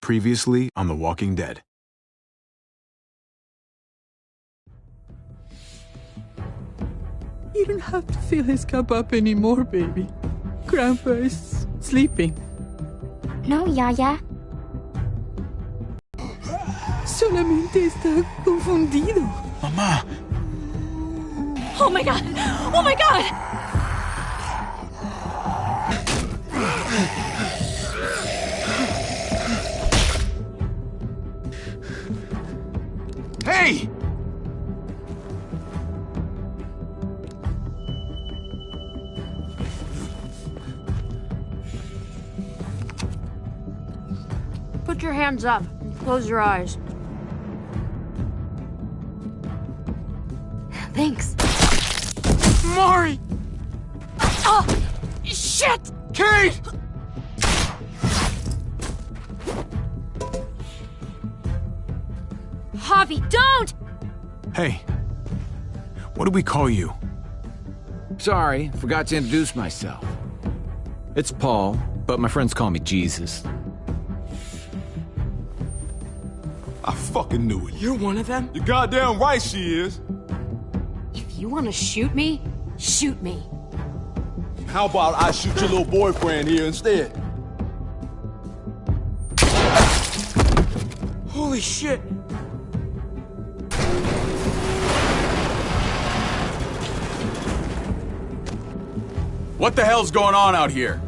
Previously on The Walking Dead. You don't have to fill his cup up anymore, baby. Grandpa is sleeping. No, Yaya. Solamente está confundido. Mamá. Oh my god! Oh my god! Hey! Put your hands up and close your eyes. Thanks. Mari! Oh! Shit! Kate! Javi, don't! Hey. What do we call you? Sorry, forgot to introduce myself. It's Paul, but my friends call me Jesus. I fucking knew it. You're one of them? You're goddamn right she is. If you want to shoot me, shoot me. How about I shoot your little boyfriend here instead? Holy shit! What the hell's going on out here?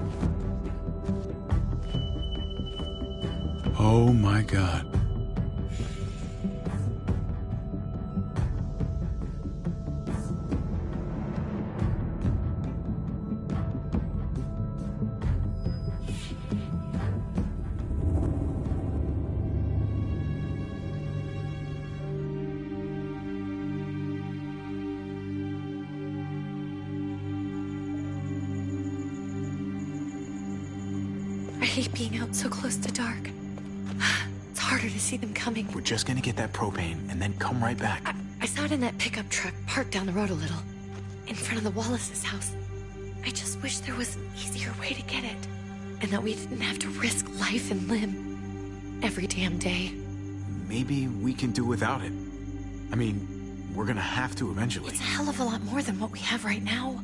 Oh my god. I hate being out so close to dark. It's harder to see them coming. We're just gonna get that propane and then come right back. I saw it in that pickup truck parked down the road a little, in front of the Wallace's house. I just wish there was an easier way to get it, and that we didn't have to risk life and limb every damn day. Maybe we can do without it. I mean, we're gonna have to eventually. It's a hell of a lot more than what we have right now.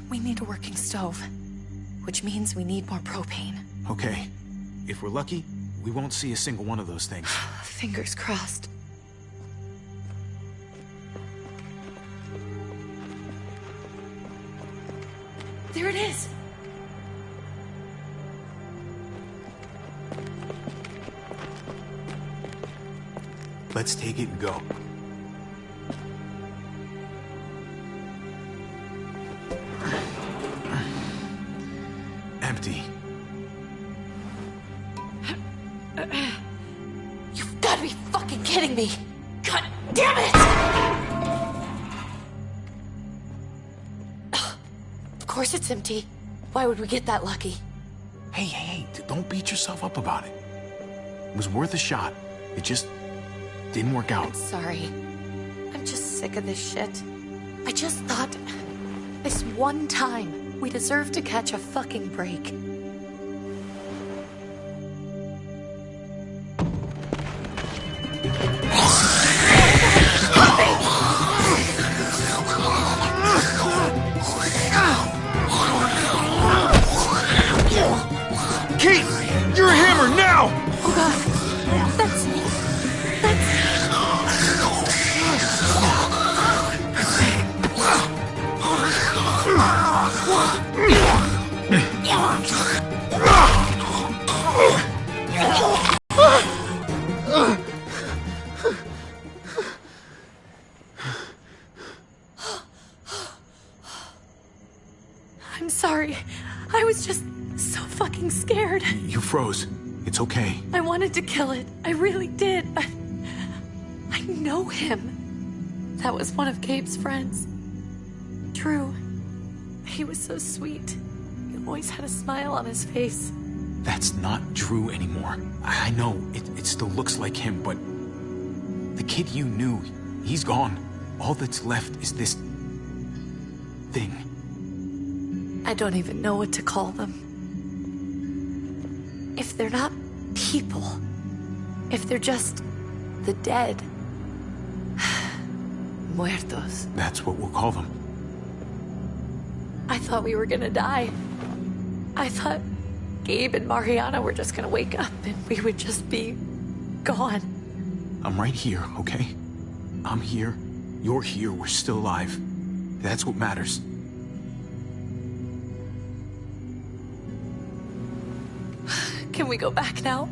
We need a working stove, which means we need more propane. Okay. If we're lucky, we won't see a single one of those things. Fingers crossed. There it is! Let's take it and go. Empty. You've got to be fucking kidding me! God damn it! Of course it's empty. Why would we get that lucky? Hey, don't beat yourself up about it. It was worth a shot. It just didn't work out. I'm sorry. I'm just sick of this shit. I just thought this one time we deserve to catch a fucking break. Kate! You're a hammer now! Oh god. That's... I'm sorry. I was just so fucking scared. You froze. It's okay. I wanted to kill it. I really did. I know him. That was one of Gabe's friends. Drew. He was so sweet. He always had a smile on his face. That's not Drew anymore. I know, it still looks like him, but... the kid you knew, he's gone. All that's left is this... thing. I don't even know what to call them. If they're not people, If they're just the dead. Muertos. That's what we'll call them. I thought we were gonna die. I thought Gabe and Mariana were just gonna wake up and we would just be gone. I'm right here, okay? I'm here. You're here. We're still alive. That's what matters. Can we go back now?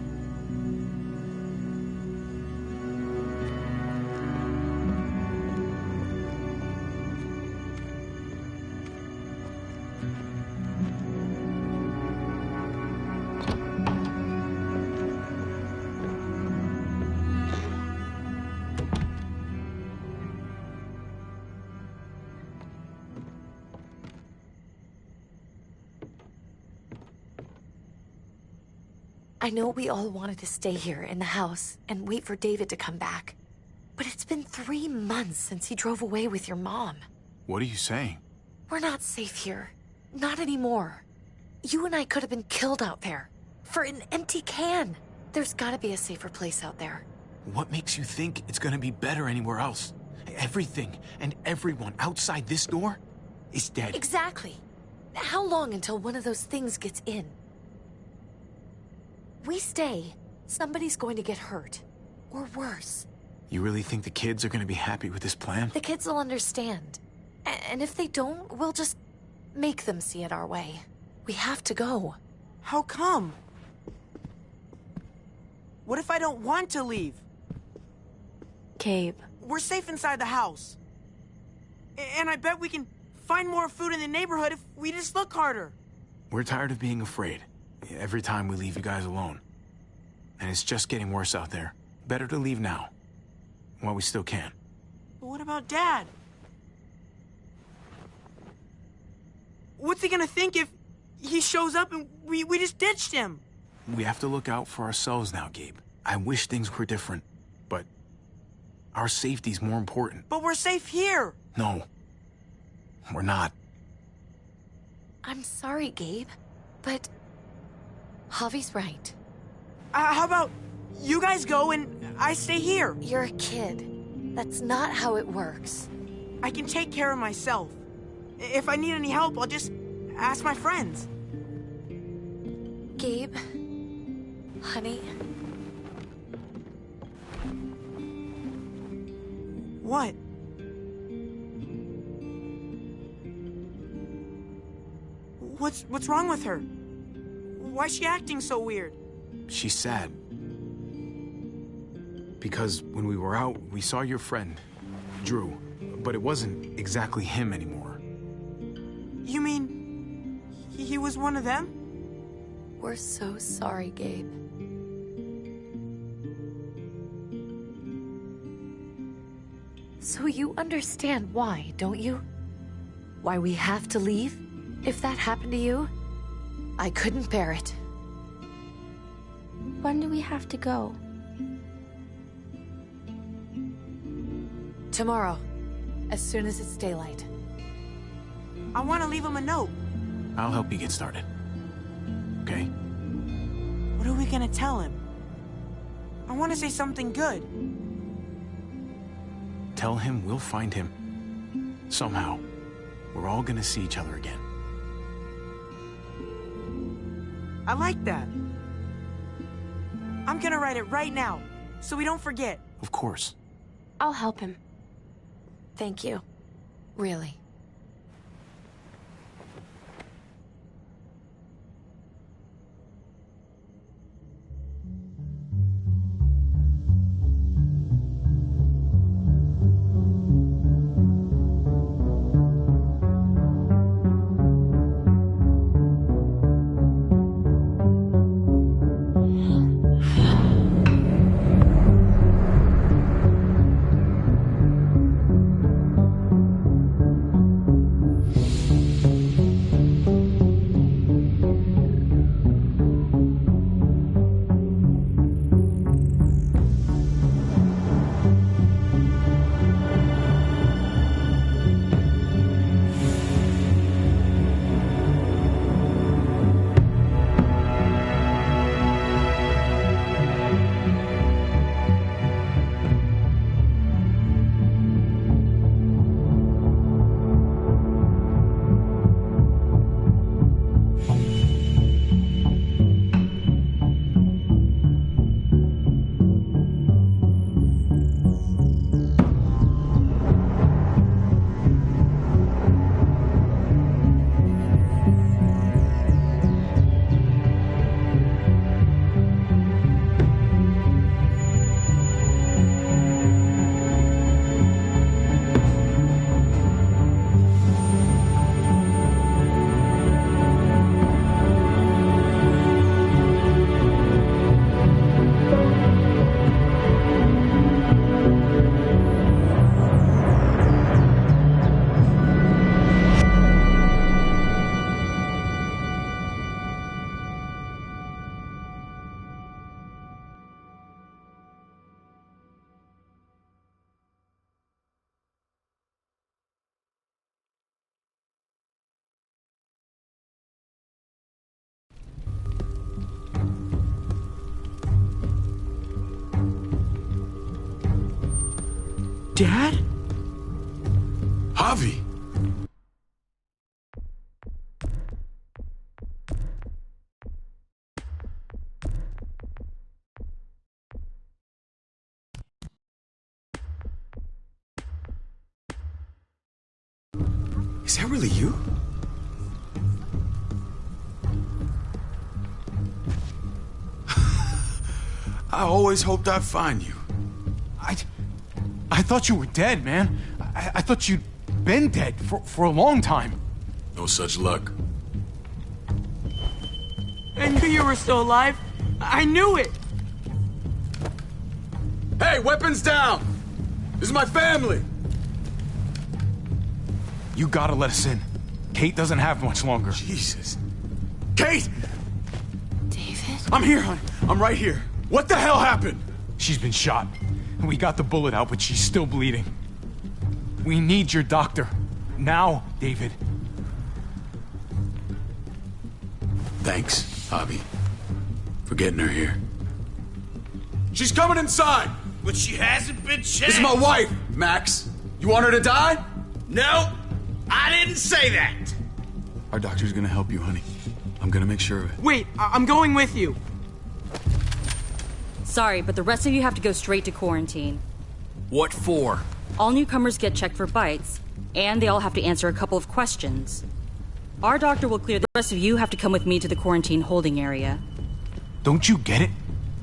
I know we all wanted to stay here in the house and wait for David to come back. But it's been 3 months since he drove away with your mom. What are you saying? We're not safe here. Not anymore. You and I could have been killed out there. For an empty can. There's gotta be a safer place out there. What makes you think it's gonna be better anywhere else? Everything and everyone outside this door is dead. Exactly. How long until one of those things gets in? We stay, somebody's going to get hurt. Or worse. You really think the kids are gonna be happy with this plan? The kids will understand. And if they don't, we'll just make them see it our way. We have to go. How come? What if I don't want to leave? Gabe. We're safe inside the house. And I bet we can find more food in the neighborhood if we just look harder. We're tired of being afraid. Every time we leave you guys alone. And it's just getting worse out there. Better to leave now. While we still can. But what about Dad? What's he gonna think if he shows up and we just ditched him? We have to look out for ourselves now, Gabe. I wish things were different, but our safety's more important. But we're safe here. No, we're not. I'm sorry, Gabe, but Javi's right. How about you guys go and I stay here? You're a kid. That's not how it works. I can take care of myself. If I need any help, I'll just ask my friends. Gabe, honey. What? What's wrong with her? Why's she acting so weird? She's sad. Because when we were out, we saw your friend, Drew, but it wasn't exactly him anymore. You mean he was one of them? We're so sorry, Gabe. So you understand why, don't you? Why we have to leave? If that happened to you, I couldn't bear it. When do we have to go? Tomorrow, as soon as it's daylight. I want to leave him a note. I'll help you get started. Okay? What are we gonna tell him? I want to say something good. Tell him we'll find him. Somehow. We're all gonna see each other again. I like that. I'm gonna write it right now, so we don't forget. Of course. I'll help him. Thank you. Really. Dad? Javi! Is that really you? I always hoped I'd find you. I thought you were dead, man. I thought you'd been dead for a long time. No such luck. I knew you were still alive. I knew it. Hey, weapons down! This is my family! You gotta let us in. Kate doesn't have much longer. Jesus. Kate! David? I'm here, hon. I'm right here. What the hell happened? She's been shot. We got the bullet out, but she's still bleeding. We need your doctor. Now, David. Thanks, Javi, for getting her here. She's coming inside! But she hasn't been checked. This is my wife, Max. You want her to die? No, I didn't say that. Our doctor's gonna help you, honey. I'm gonna make sure of it. Wait, I'm going with you. Sorry, but the rest of you have to go straight to quarantine. What for? All newcomers get checked for bites, and they all have to answer a couple of questions. Our doctor will clear. The rest of you have to come with me to the quarantine holding area. Don't you get it?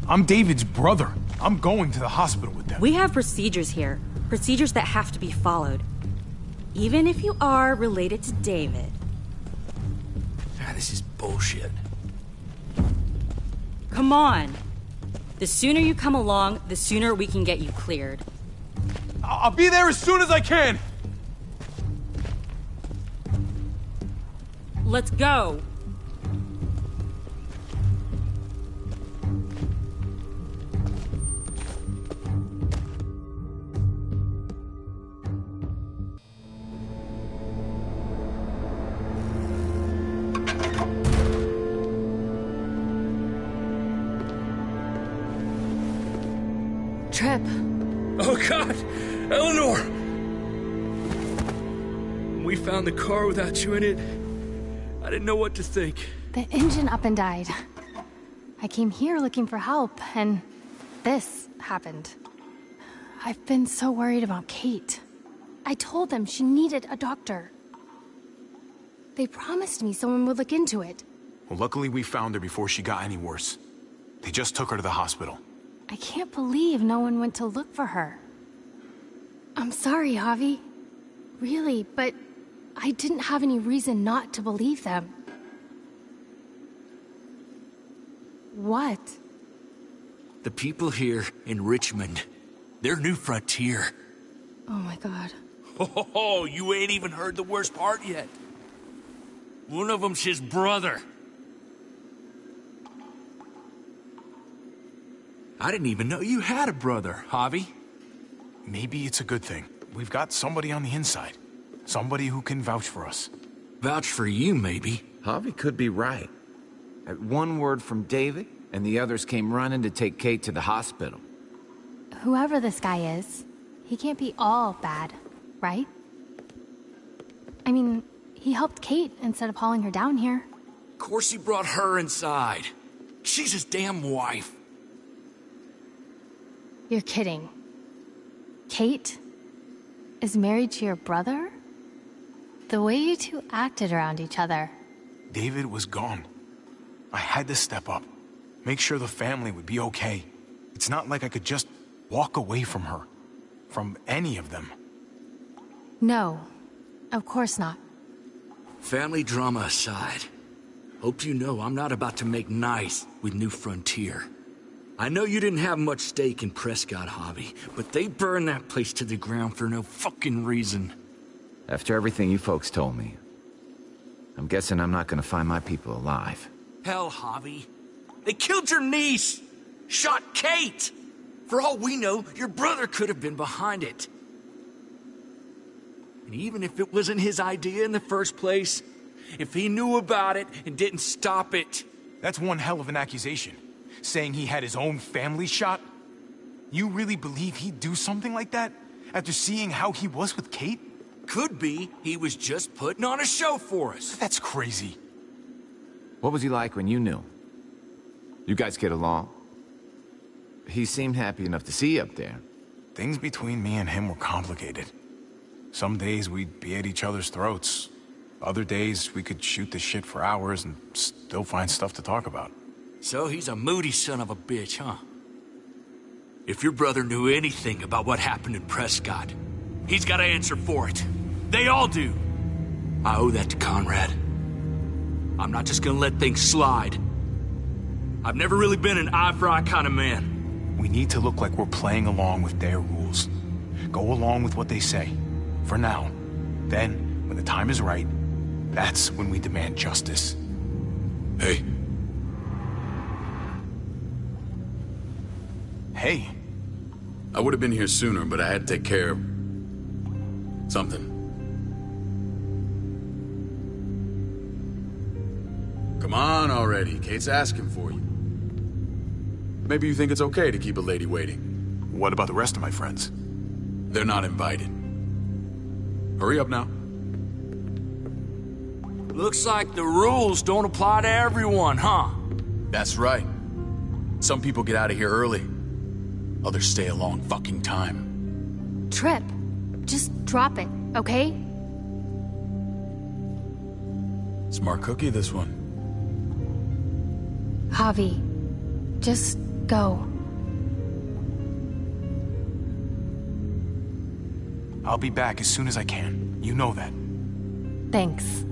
I'm David's brother. I'm going to the hospital with them. We have procedures here. Procedures that have to be followed. Even if you are related to David. This is bullshit. Come on. The sooner you come along, the sooner we can get you cleared. I'll be there as soon as I can. Let's go. Trip. Oh, God! Eleanor! When we found the car without you in it, I didn't know what to think. The engine up and died. I came here looking for help, and this happened. I've been so worried about Kate. I told them she needed a doctor. They promised me someone would look into it. Well, luckily we found her before she got any worse. They just took her to the hospital. I can't believe no one went to look for her. I'm sorry, Javi. Really, but I didn't have any reason not to believe them. What? The people here in Richmond, they're new frontier. Oh my God. Oh, you ain't even heard the worst part yet. One of them's his brother. I didn't even know you had a brother, Javi. Maybe it's a good thing. We've got somebody on the inside. Somebody who can vouch for us. Vouch for you, maybe. Javi could be right. At one word from David, and the others came running to take Kate to the hospital. Whoever this guy is, he can't be all bad, right? I mean, he helped Kate instead of hauling her down here. Of course he brought her inside. She's his damn wife. You're kidding. Kate is married to your brother? The way you two acted around each other. David was gone. I had to step up. Make sure the family would be okay. It's not like I could just walk away from her. From any of them. No, of course not. Family drama aside, hope you know I'm not about to make nice with New Frontier. I know you didn't have much stake in Prescott, Javi, but they burned that place to the ground for no fucking reason. After everything you folks told me, I'm guessing I'm not gonna find my people alive. Hell, Javi. They killed your niece! Shot Kate! For all we know, your brother could have been behind it. And even if it wasn't his idea in the first place, if he knew about it and didn't stop it... That's one hell of an accusation. Saying he had his own family shot? You really believe he'd do something like that? After seeing how he was with Kate? Could be he was just putting on a show for us. That's crazy. What was he like when you knew? You guys get along? He seemed happy enough to see you up there. Things between me and him were complicated. Some days we'd be at each other's throats. Other days we could shoot the shit for hours and still find stuff to talk about. So he's a moody son of a bitch, huh? If your brother knew anything about what happened in Prescott, he's got to answer for it. They all do. I owe that to Conrad. I'm not just gonna let things slide. I've never really been an eye-for-eye kind of man. We need to look like we're playing along with their rules. Go along with what they say. For now. Then, when the time is right, that's when we demand justice. Hey. Hey. I would have been here sooner, but I had to take care of something. Come on already. Kate's asking for you. Maybe you think it's okay to keep a lady waiting. What about the rest of my friends? They're not invited. Hurry up now. Looks like the rules don't apply to everyone, huh? That's right. Some people get out of here early. Others stay a long fucking time. Trip, just drop it, okay? Smart cookie, this one. Javi, just go. I'll be back as soon as I can. You know that. Thanks.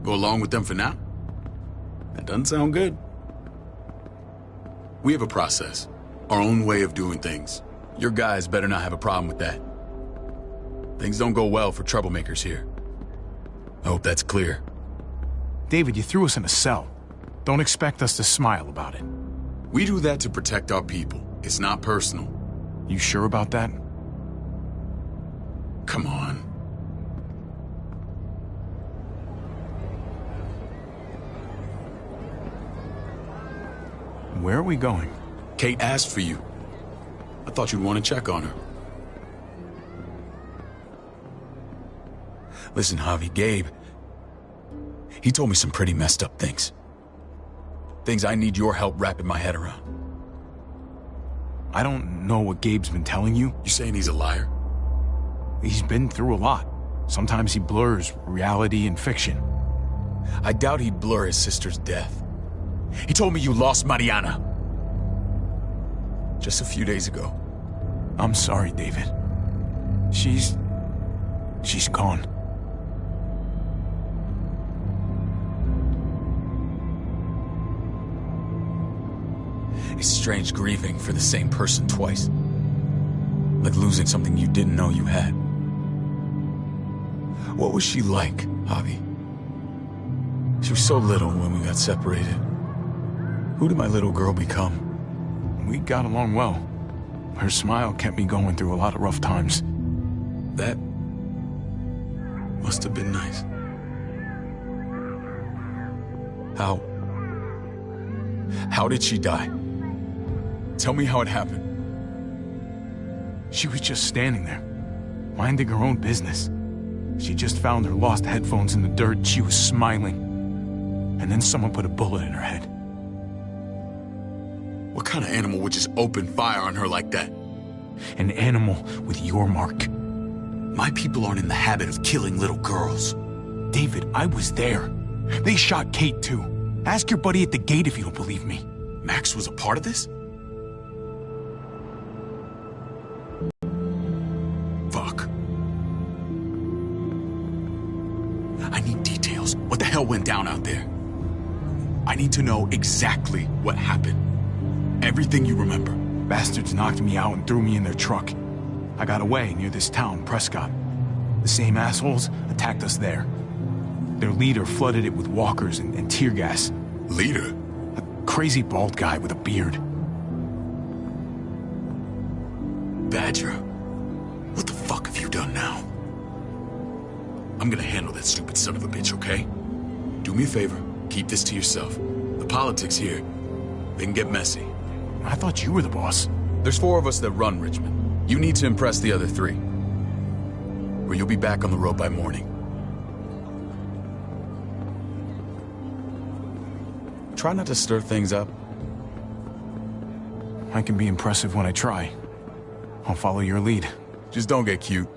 Go along with them for now? That doesn't sound good. We have a process, our own way of doing things. Your guys better not have a problem with that. Things don't go well for troublemakers here. I hope that's clear. David, you threw us in a cell. Don't expect us to smile about it. We do that to protect our people. It's not personal. You sure about that? Come on. Where are we going? Kate asked for you. I thought you'd want to check on her. Listen, Javi, Gabe, he told me some pretty messed up things. Things I need your help wrapping my head around. I don't know what Gabe's been telling you. You saying he's a liar? He's been through a lot. Sometimes he blurs reality and fiction. I doubt he'd blur his sister's death. He told me you lost Mariana. Just a few days ago. I'm sorry, David. She's gone. It's strange grieving for the same person twice. Like losing something you didn't know you had. What was she like, Javi? She was so little when we got separated. Who did my little girl become? We got along well. Her smile kept me going through a lot of rough times. That must have been nice. How did she die? Tell me how it happened. She was just standing there, minding her own business. She just found her lost headphones in the dirt and she was smiling. And then someone put a bullet in her head. What kind of animal would just open fire on her like that? An animal with your mark. My people aren't in the habit of killing little girls. David, I was there. They shot Kate too. Ask your buddy at the gate if you don't believe me. Max was a part of this? Fuck. I need details. What the hell went down out there? I need to know exactly what happened. Everything you remember. Bastards knocked me out and threw me in their truck. I got away near this town, Prescott. The same assholes attacked us there. Their leader flooded it with walkers and tear gas. Leader? A crazy bald guy with a beard. Badger, what the fuck have you done now? I'm gonna handle that stupid son of a bitch, okay? Do me a favor, keep this to yourself. The politics here, they can get messy. I thought you were the boss. There's 4 of us that run Richmond. You need to impress the other 3. Or you'll be back on the road by morning. Try not to stir things up. I can be impressive when I try. I'll follow your lead. Just don't get cute.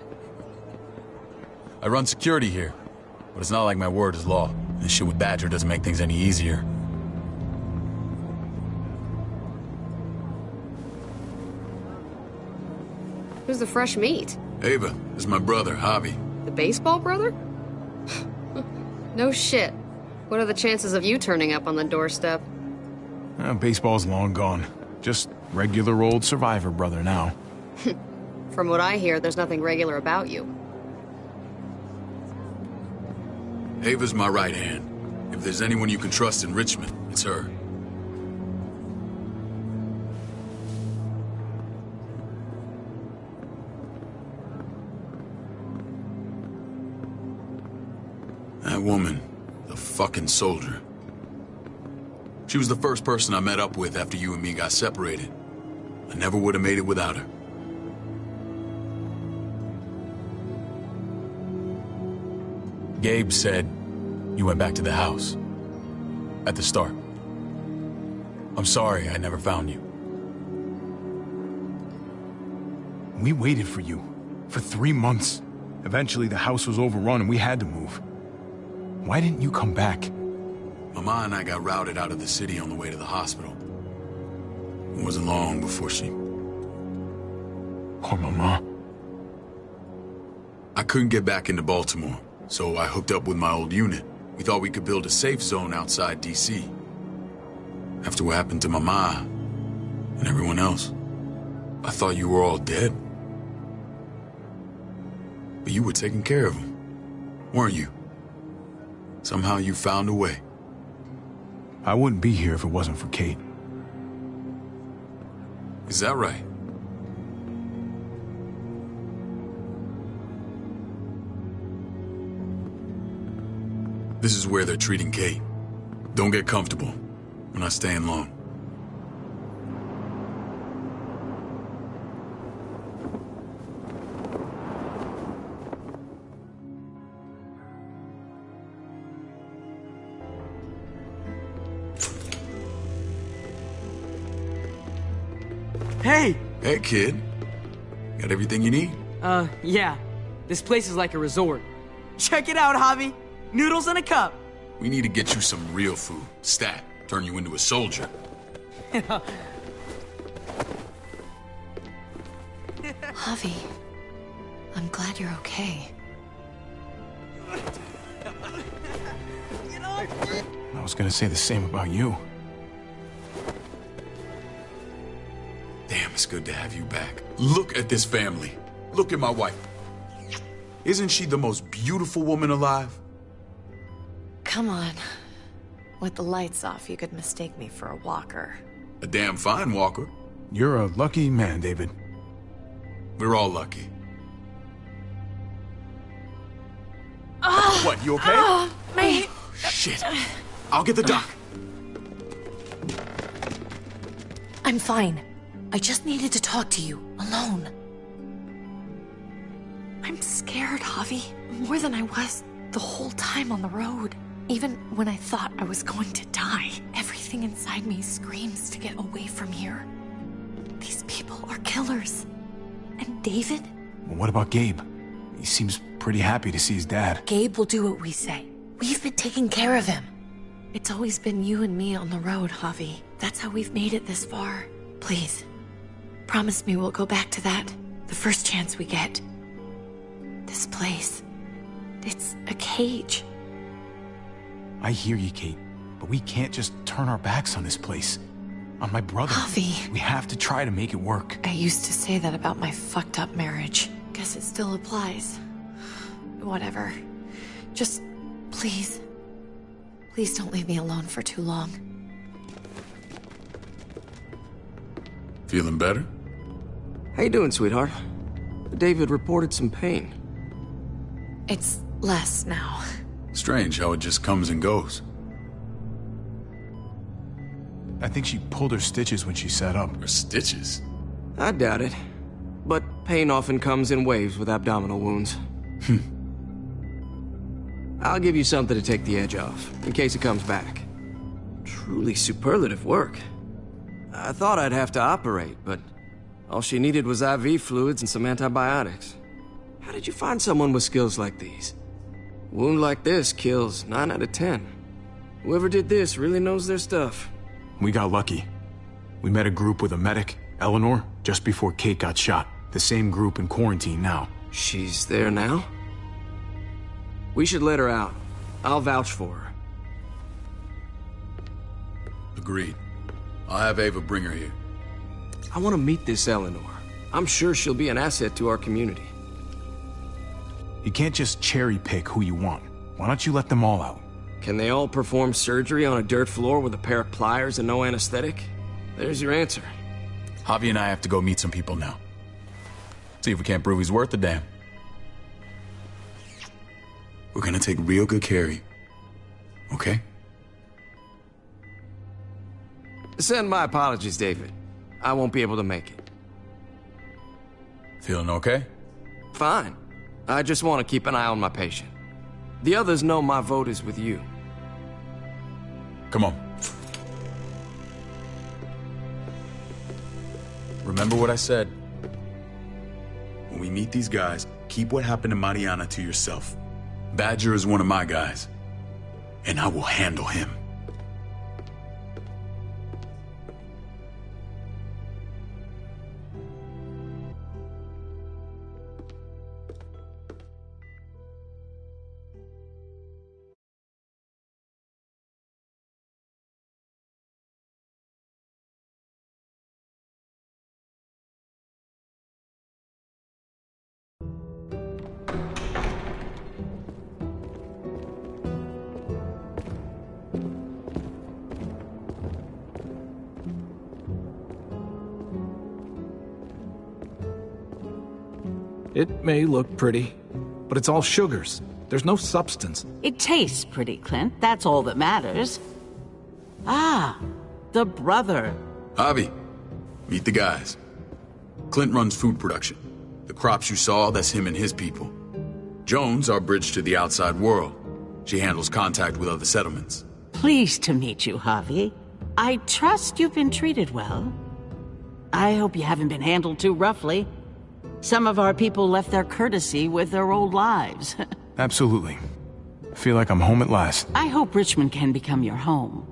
I run security here, but it's not like my word is law. This shit with Badger doesn't make things any easier. Who's the fresh meat? Ava, this is my brother, Javi. The baseball brother? No shit. What are the chances of you turning up on the doorstep? Baseball's long gone. Just regular old survivor brother now. From what I hear, there's nothing regular about you. Ava's my right hand. If there's anyone you can trust in Richmond, it's her. That woman, the fucking soldier. She was the first person I met up with after you and me got separated. I never would have made it without her. Gabe said you went back to the house. At the start. I'm sorry I never found you. We waited for you. For 3 months. Eventually the house was overrun and we had to move. Why didn't you come back? Mama and I got routed out of the city on the way to the hospital. It wasn't long before she... Poor Mama. I couldn't get back into Baltimore, so I hooked up with my old unit. We thought we could build a safe zone outside D.C. After what happened to Mama and everyone else, I thought you were all dead. But you were taking care of them, weren't you? Somehow you found a way. I wouldn't be here if it wasn't for Kate. Is that right? This is where they're treating Kate. Don't get comfortable. We're not staying long. Hey! Hey, kid. Got everything you need? Yeah. This place is like a resort. Check it out, Javi. Noodles in a cup. We need to get you some real food. Stat. Turn you into a soldier. Javi, I'm glad you're okay. I was gonna say the same about you. Damn, it's good to have you back. Look at this family. Look at my wife. Isn't she the most beautiful woman alive? Come on. With the lights off, you could mistake me for a walker. A damn fine walker. You're a lucky man, David. We're all lucky. What, you okay? Me. Shit. I'll get the doc. I'm fine. I just needed to talk to you, alone. I'm scared, Javi. More than I was the whole time on the road. Even when I thought I was going to die, everything inside me screams to get away from here. These people are killers. And David? Well, what about Gabe? He seems pretty happy to see his dad. Gabe will do what we say. We've been taking care of him. It's always been you and me on the road, Javi. That's how we've made it this far. Please, promise me we'll go back to that the first chance we get. This place, it's a cage. I hear you, Kate, but we can't just turn our backs on this place. On my brother. Javi. We have to try to make it work. I used to say that about my fucked up marriage. Guess it still applies. whatever. Just, please. Please don't leave me alone for too long. Feeling better? How you doing, sweetheart? David reported some pain. It's less now. Strange how it just comes and goes. I think she pulled her stitches when she sat up. Her stitches? I doubt it. But pain often comes in waves with abdominal wounds. I'll give you something to take the edge off, in case it comes back. Truly superlative work. I thought I'd have to operate, but all she needed was IV fluids and some antibiotics. How did you find someone with skills like these? A wound like this kills 9 out of 10. Whoever did this really knows their stuff. We got lucky. We met a group with a medic, Eleanor, just before Kate got shot. The same group in quarantine now. She's there now? We should let her out. I'll vouch for her. Agreed. I'll have Ava bring her here. I want to meet this Eleanor. I'm sure she'll be an asset to our community. You can't just cherry pick who you want. Why don't you let them all out? Can they all perform surgery on a dirt floor with a pair of pliers and no anesthetic? There's your answer. Javi and I have to go meet some people now. See if we can't prove he's worth a damn. We're gonna take real good care of you. Okay? Send my apologies, David. I won't be able to make it. Feeling okay? Fine. I just want to keep an eye on my patient. The others know my vote is with you. Come on. Remember what I said. When we meet these guys, keep what happened to Mariana to yourself. Badger is one of my guys, and I will handle him. It may look pretty, but it's all sugars. There's no substance. It tastes pretty, Clint. That's all that matters. Ah, the brother. Javi, meet the guys. Clint runs food production. The crops you saw, that's him and his people. Jones, our bridge to the outside world. She handles contact with other settlements. Pleased to meet you, Javi. I trust you've been treated well. I hope you haven't been handled too roughly. Some of our people left their courtesy with their old lives. Absolutely. I feel like I'm home at last. I hope Richmond can become your home.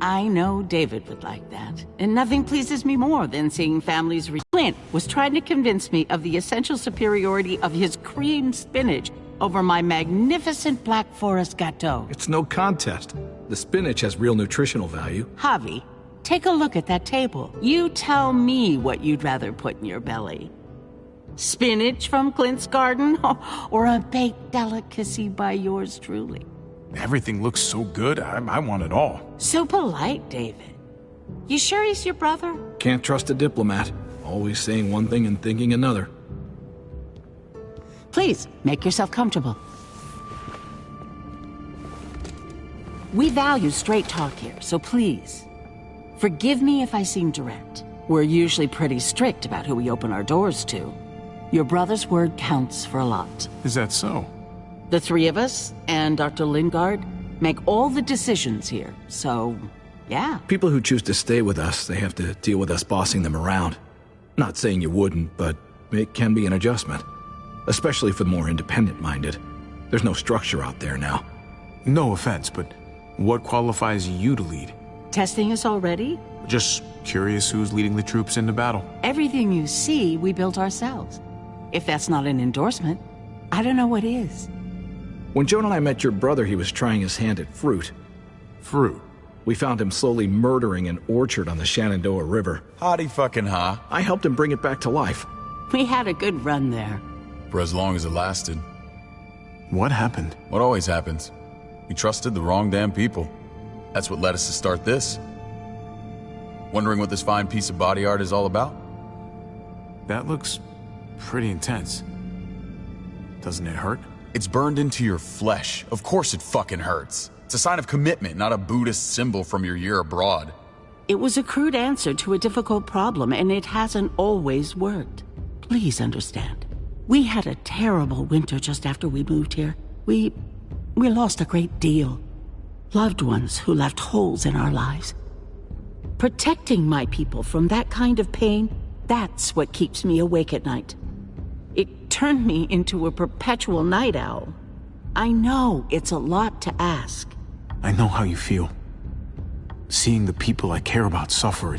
I know David would like that, and nothing pleases me more than seeing families Clint was trying to convince me of the essential superiority of his cream spinach over my magnificent Black Forest gâteau. It's no contest. The spinach has real nutritional value. Javi, take a look at that table. You tell me what you'd rather put in your belly. Spinach from Clint's garden, or a baked delicacy by yours truly? Everything looks so good, I want it all. So polite, David. You sure he's your brother? Can't trust a diplomat. Always saying one thing and thinking another. Please, make yourself comfortable. We value straight talk here, so please, forgive me if I seem direct. We're usually pretty strict about who we open our doors to. Your brother's word counts for a lot. Is that so? The three of us and Dr. Lingard make all the decisions here, so, yeah. People who choose to stay with us, they have to deal with us bossing them around. Not saying you wouldn't, but it can be an adjustment. Especially for the more independent-minded. There's no structure out there now. No offense, but what qualifies you to lead? Testing us already? Just curious who's leading the troops into battle. Everything you see, we built ourselves. If that's not an endorsement, I don't know what is. When Joan and I met your brother, he was trying his hand at fruit. Fruit? We found him slowly murdering an orchard on the Shenandoah River. Howdy fucking ha. I helped him bring it back to life. We had a good run there. For as long as it lasted. What happened? What always happens. We trusted the wrong damn people. That's what led us to start this. Wondering what this fine piece of body art is all about? That looks pretty intense. Doesn't it hurt? It's burned into your flesh. Of course it fucking hurts. It's a sign of commitment, not a Buddhist symbol from your year abroad. It was a crude answer to a difficult problem, and it hasn't always worked. Please understand. We had a terrible winter just after we moved here. We lost a great deal. Loved ones who left holes in our lives. Protecting my people from that kind of pain, that's what keeps me awake at night. It turned me into a perpetual night owl. I know it's a lot to ask. I know how you feel. Seeing the people I care about suffer,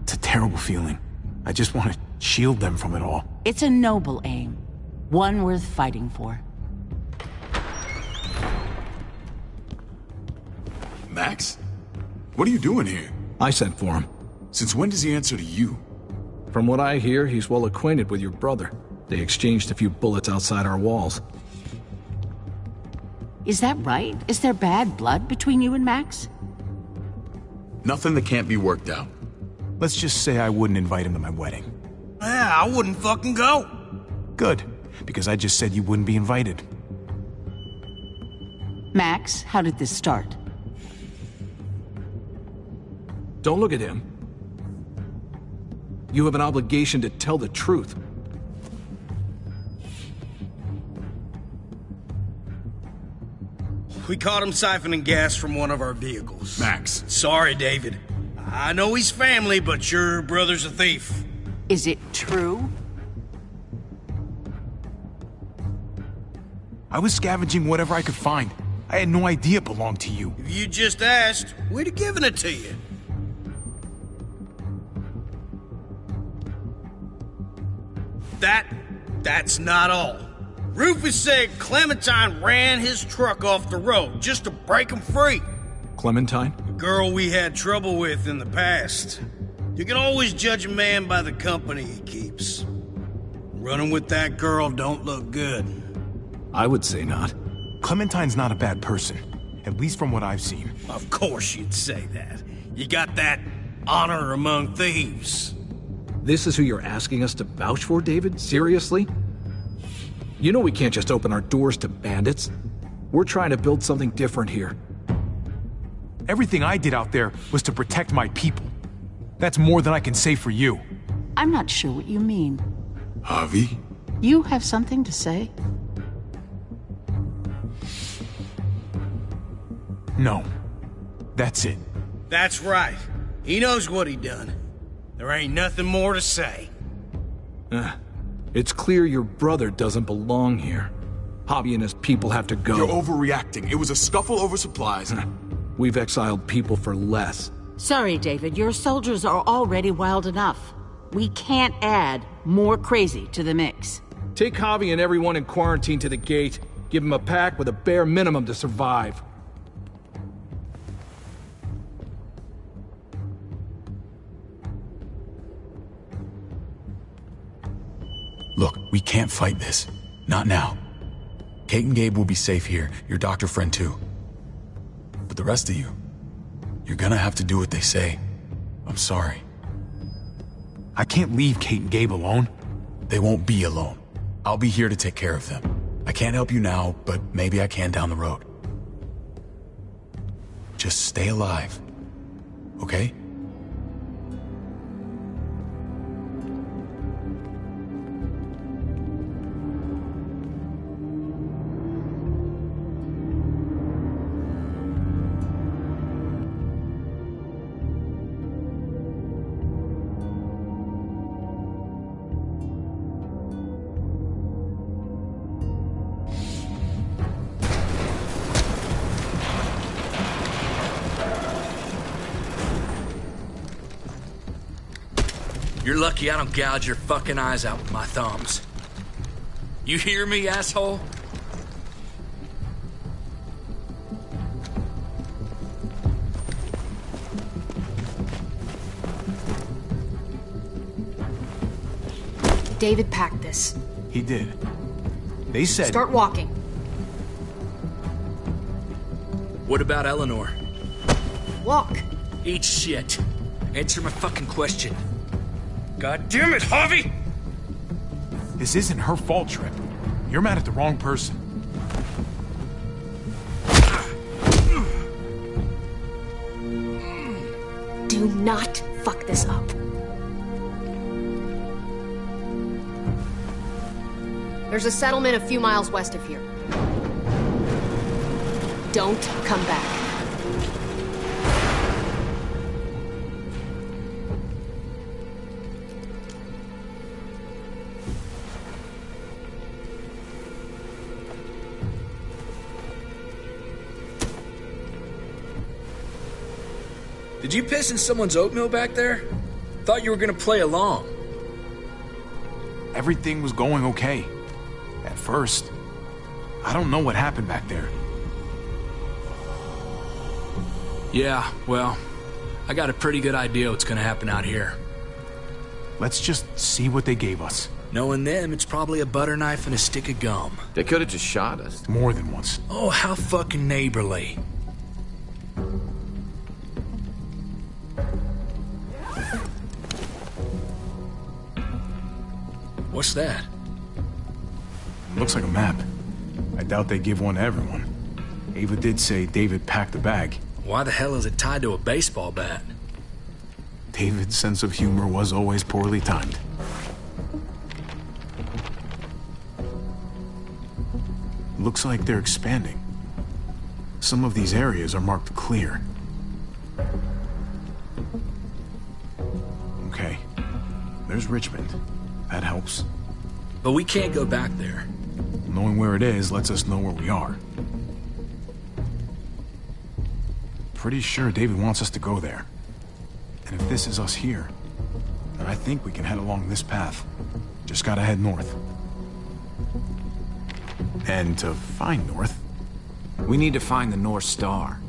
it's a terrible feeling. I just want to shield them from it all. It's a noble aim. One worth fighting for. Max? What are you doing here? I sent for him. Since when does he answer to you? From what I hear, he's well acquainted with your brother. They exchanged a few bullets outside our walls. Is that right? Is there bad blood between you and Max? Nothing that can't be worked out. Let's just say I wouldn't invite him to my wedding. Yeah, I wouldn't fucking go. Good, because I just said you wouldn't be invited. Max, how did this start? Don't look at him. You have an obligation to tell the truth. We caught him siphoning gas from one of our vehicles. Max. Sorry, David. I know he's family, but your brother's a thief. Is it true? I was scavenging whatever I could find. I had no idea it belonged to you. If you just asked, we'd have given it to you. That's not all. Rufus said Clementine ran his truck off the road just to break him free. Clementine? The girl we had trouble with in the past. You can always judge a man by the company he keeps. Running with that girl don't look good. I would say not. Clementine's not a bad person, at least from what I've seen. Of course you'd say that. You got that honor among thieves. This is who you're asking us to vouch for, David? Seriously? You know we can't just open our doors to bandits. We're trying to build something different here. Everything I did out there was to protect my people. That's more than I can say for you. I'm not sure what you mean. Javi? You have something to say? No. That's it. That's right. He knows what he done. There ain't nothing more to say. It's clear your brother doesn't belong here. Javi and his people have to go. You're overreacting. It was a scuffle over supplies. We've exiled people for less. Sorry, David. Your soldiers are already wild enough. We can't add more crazy to the mix. Take Javi and everyone in quarantine to the gate. Give them a pack with a bare minimum to survive. Look, we can't fight this. Not now. Kate and Gabe will be safe here, your doctor friend too. But the rest of you, you're gonna have to do what they say. I'm sorry. I can't leave Kate and Gabe alone. They won't be alone. I'll be here to take care of them. I can't help you now, but maybe I can down the road. Just stay alive, okay? You're lucky I don't gouge your fucking eyes out with my thumbs. You hear me, asshole? David packed this. He did. They said... Start walking. What about Eleanor? Walk. Eat shit. Answer my fucking question. God damn it, Javi! This isn't her fault, Trip. You're mad at the wrong person. Do not fuck this up. There's a settlement a few miles west of here. Don't come back. Did you piss in someone's oatmeal back there? Thought you were gonna play along. Everything was going okay. At first. I don't know what happened back there. Yeah, well, I got a pretty good idea what's gonna happen out here. Let's just see what they gave us. Knowing them, it's probably a butter knife and a stick of gum. They could have just shot us. More than once. Oh, how fucking neighborly. What's that? Looks like a map. I doubt they give one to everyone. Ava did say David packed the bag. Why the hell is it tied to a baseball bat? David's sense of humor was always poorly timed. Looks like they're expanding. Some of these areas are marked clear. Okay. There's Richmond. That helps. But we can't go back there. Knowing where it is lets us know where we are. Pretty sure David wants us to go there. And if this is us here, then I think we can head along this path. Just gotta head north. And to find north, we need to find the North Star.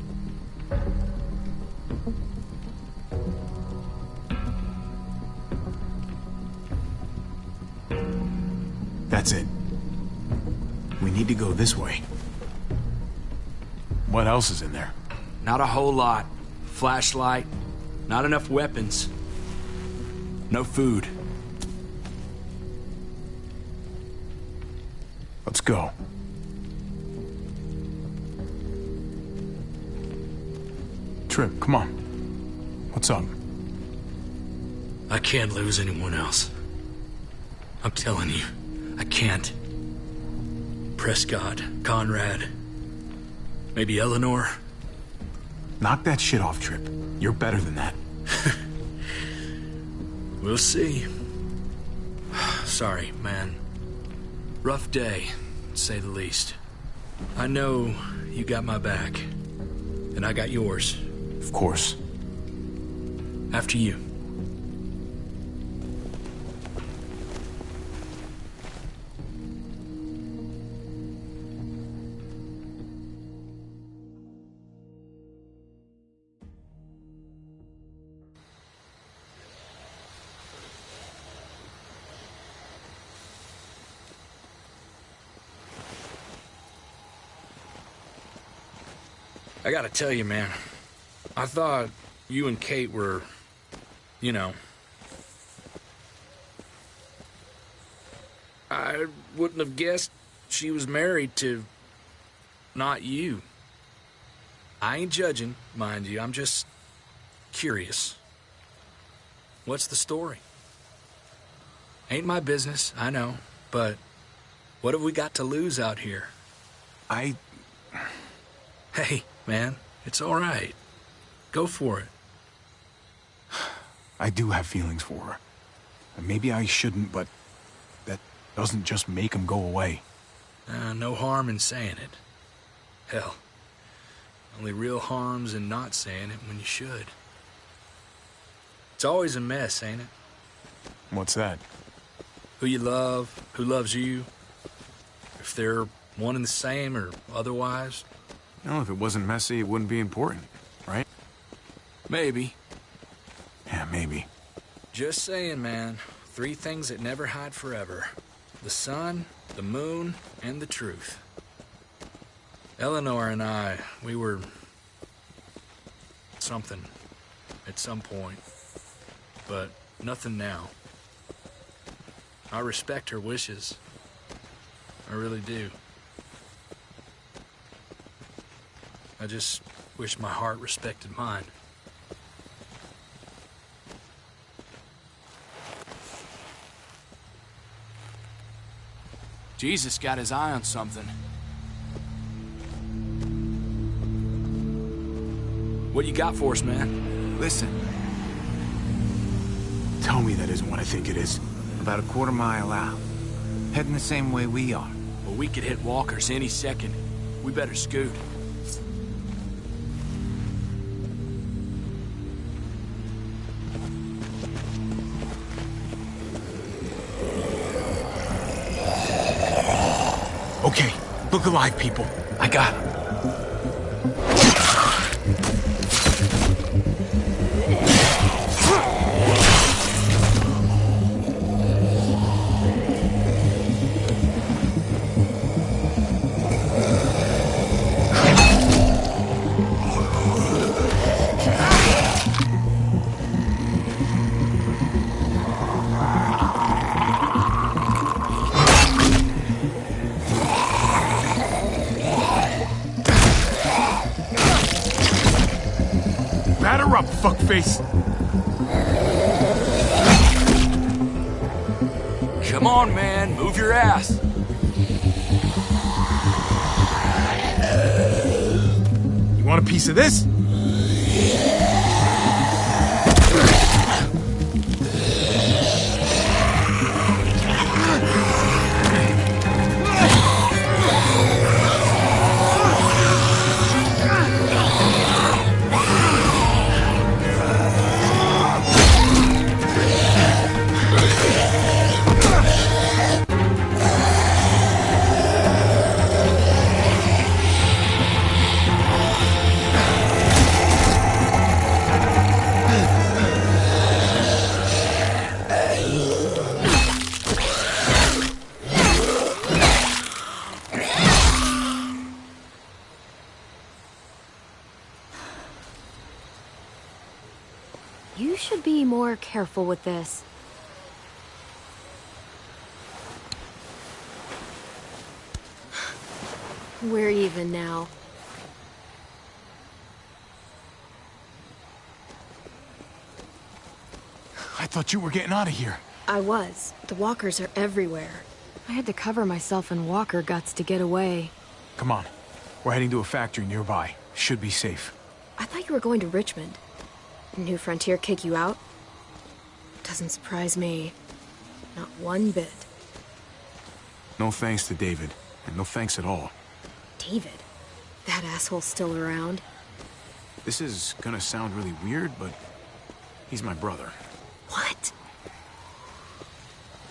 That's it. We need to go this way. What else is in there? Not a whole lot. Flashlight, not enough weapons. No food. Let's go. Trip, come on. What's up? I can't lose anyone else. I'm telling you, I can't. Prescott, Conrad, maybe Eleanor. Knock that shit off, Trip. You're better than that. We'll see. Sorry, man. Rough day, to say the least. I know you got my back, and I got yours. Of course. After you. I gotta tell you, man, I thought you and Kate were, you know... I wouldn't have guessed she was married to... not you. I ain't judging, mind you, I'm just curious. What's the story? Ain't my business, I know, but what have we got to lose out here? Hey, man, it's all right. Go for it. I do have feelings for her. And maybe I shouldn't, but that doesn't just make them go away. No harm in saying it. Hell, only real harm's in not saying it when you should. It's always a mess, ain't it? What's that? Who you love, who loves you, if they're one and the same or otherwise. No, if it wasn't messy, it wouldn't be important, right? Maybe. Yeah, maybe. Just saying, man. 3 things that never hide forever. The sun, the moon, and the truth. Eleanor and I, we were something at some point, but nothing now. I respect her wishes. I really do. I just wish my heart respected mine. Jesus got his eye on something. What you got for us, man? Listen. Tell me that isn't what I think it is. About a quarter-mile out. Heading the same way we are. Well, we could hit walkers any second. We better scoot. Okay, look alive, people. I got him. Batter up, fuckface! Come on, man, move your ass. You want a piece of this? You should be more careful with this. We're even now. I thought you were getting out of here. I was. The walkers are everywhere. I had to cover myself in walker guts to get away. Come on. We're heading to a factory nearby. Should be safe. I thought you were going to Richmond. New Frontier kick you out? Doesn't surprise me. Not one bit. No thanks to David, and no thanks at all. David? That asshole's still around? This is gonna sound really weird, but he's my brother. What?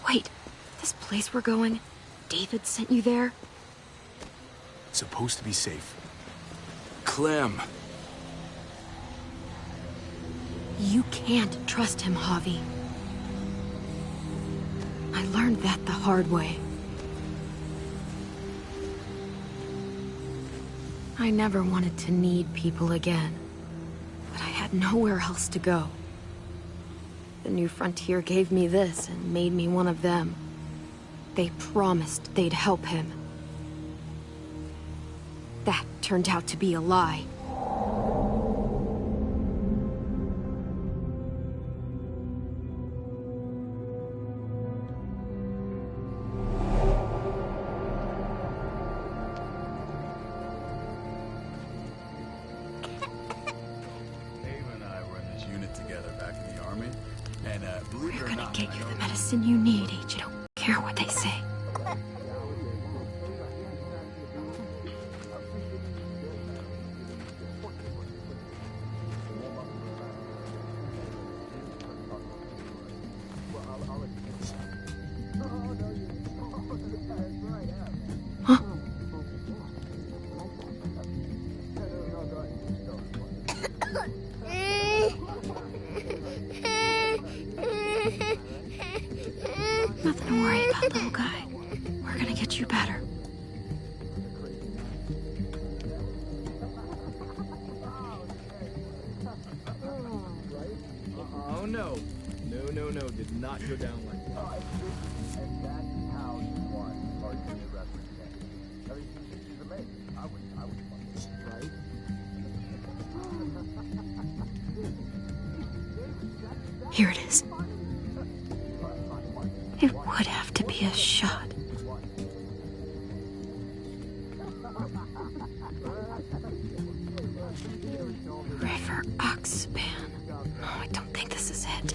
Wait, this place we're going, David sent you there? It's supposed to be safe. Clem. You can't trust him, Javi. I learned that the hard way. I never wanted to need people again, but I had nowhere else to go. The New Frontier gave me this and made me one of them. They promised they'd help him. That turned out to be a lie. We're gonna get you the medicine you need, Agent. Don't care what they say. Huh? Nothing to worry about, little guy. We're gonna get you better. No, did not go down like that. And that's how you won our junior wrestling game. I mean, she's amazing. I would fucking, right? Here it is. It would have to be a shot. River Oxpan. Oh, I don't think this is it.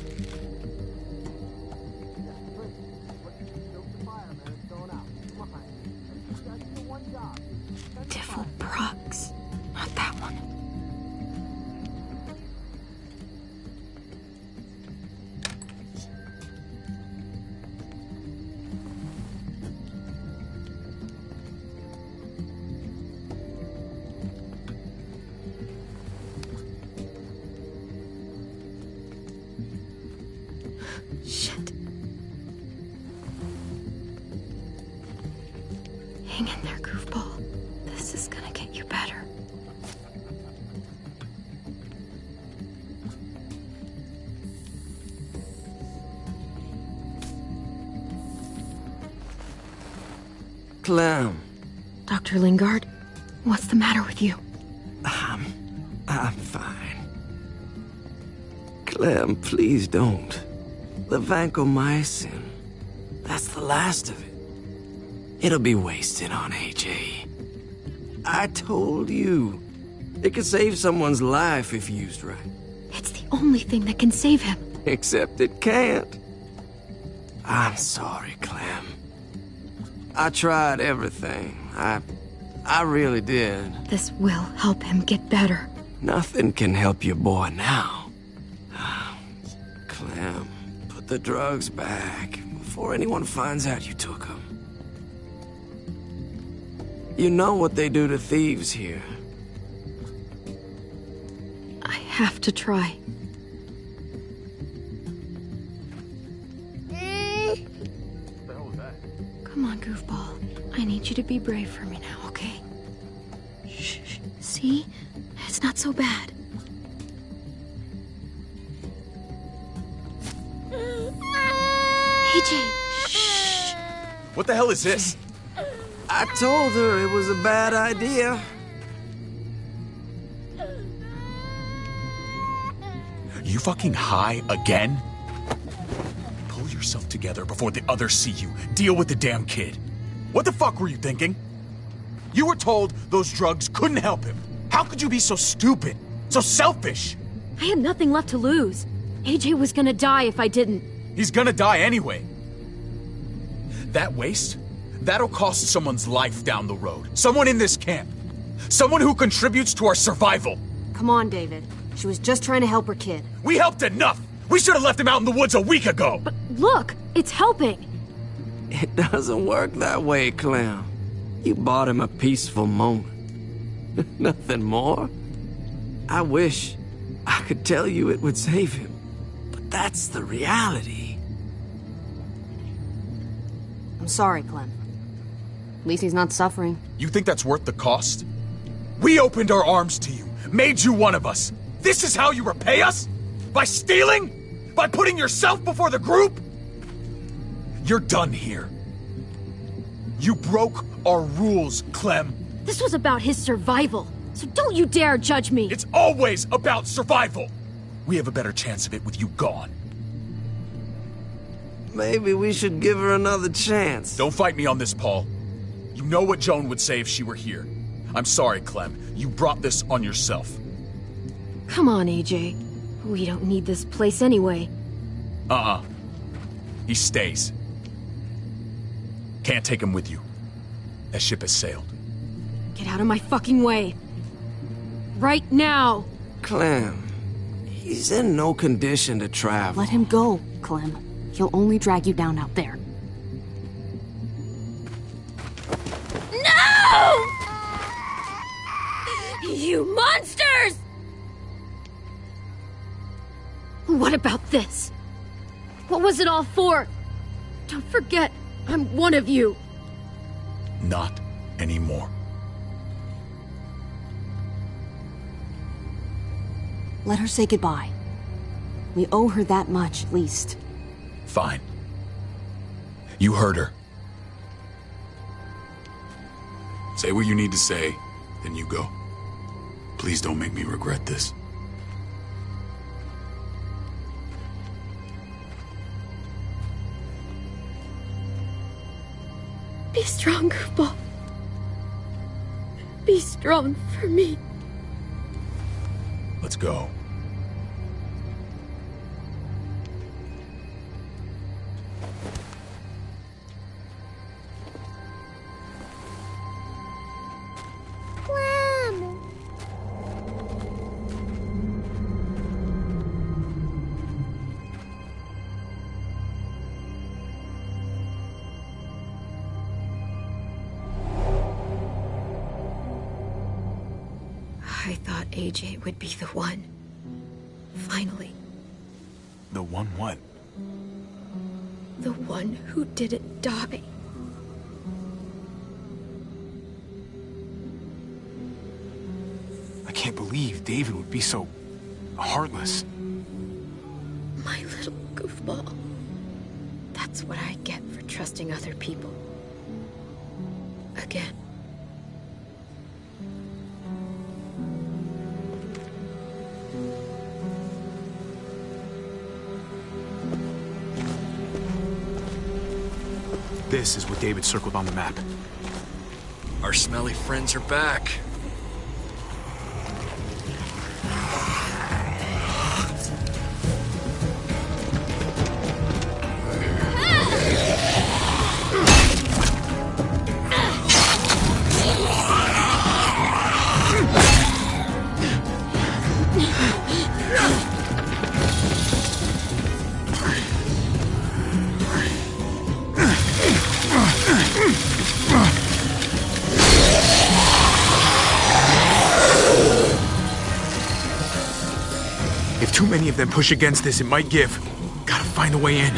Diffel Prox. Not that one. Shit. Hang in there, goofball. This is gonna get you better. Clem. Dr. Lingard, what's the matter with you? I'm fine. Clem, please don't. The vancomycin. That's the last of it. It'll be wasted on AJ. I told you. It could save someone's life if used right. It's the only thing that can save him. Except it can't. I'm sorry, Clem. I tried everything. I really did. This will help him get better. Nothing can help your boy now. Clem, put the drugs back before anyone finds out you took them. You know what they do to thieves here. I have to try. Come on, goofball. I need you to be brave for me now, okay? Shh. See? It's not so bad. AJ, shh. What the hell is this? I told her it was a bad idea. You fucking high again? Pull yourself together before the others see you. Deal with the damn kid. What the fuck were you thinking? You were told those drugs couldn't help him. How could you be so stupid? So selfish? I had nothing left to lose. AJ was gonna die if I didn't. He's gonna die anyway. That waste? That'll cost someone's life down the road. Someone in this camp. Someone who contributes to our survival. Come on, David. She was just trying to help her kid. We helped enough! We should have left him out in the woods a week ago! But look, it's helping. It doesn't work that way, Clem. You bought him a peaceful moment. Nothing more. I wish I could tell you it would save him, but that's the reality. I'm sorry, Clem. At least he's not suffering. You think that's worth the cost? We opened our arms to you, made you one of us. This is how you repay us? By stealing? By putting yourself before the group? You're done here. You broke our rules, Clem. This was about his survival, so don't you dare judge me. It's always about survival. We have a better chance of it with you gone. Maybe we should give her another chance. Don't fight me on this, Paul. You know what Joan would say if she were here. I'm sorry, Clem. You brought this on yourself. Come on, AJ. We don't need this place anyway. He stays. Can't take him with you. That ship has sailed. Get out of my fucking way. Right now. Clem, he's in no condition to travel. Let him go, Clem. He'll only drag you down out there. No! You monsters! What about this? What was it all for? Don't forget, I'm one of you. Not anymore. Let her say goodbye. We owe her that much, at least. Fine. You heard her. Say what you need to say, then you go. Please don't make me regret this. Be strong, goofball. Be strong for me. Let's go. I thought AJ would be the one. Finally. The one what? The one who didn't die. I can't believe David would be so heartless. My little goofball. That's what I get for trusting other people. Again. This is what David circled on the map. Our smelly friends are back. If too many of them push against this, it might give. Gotta find a way in.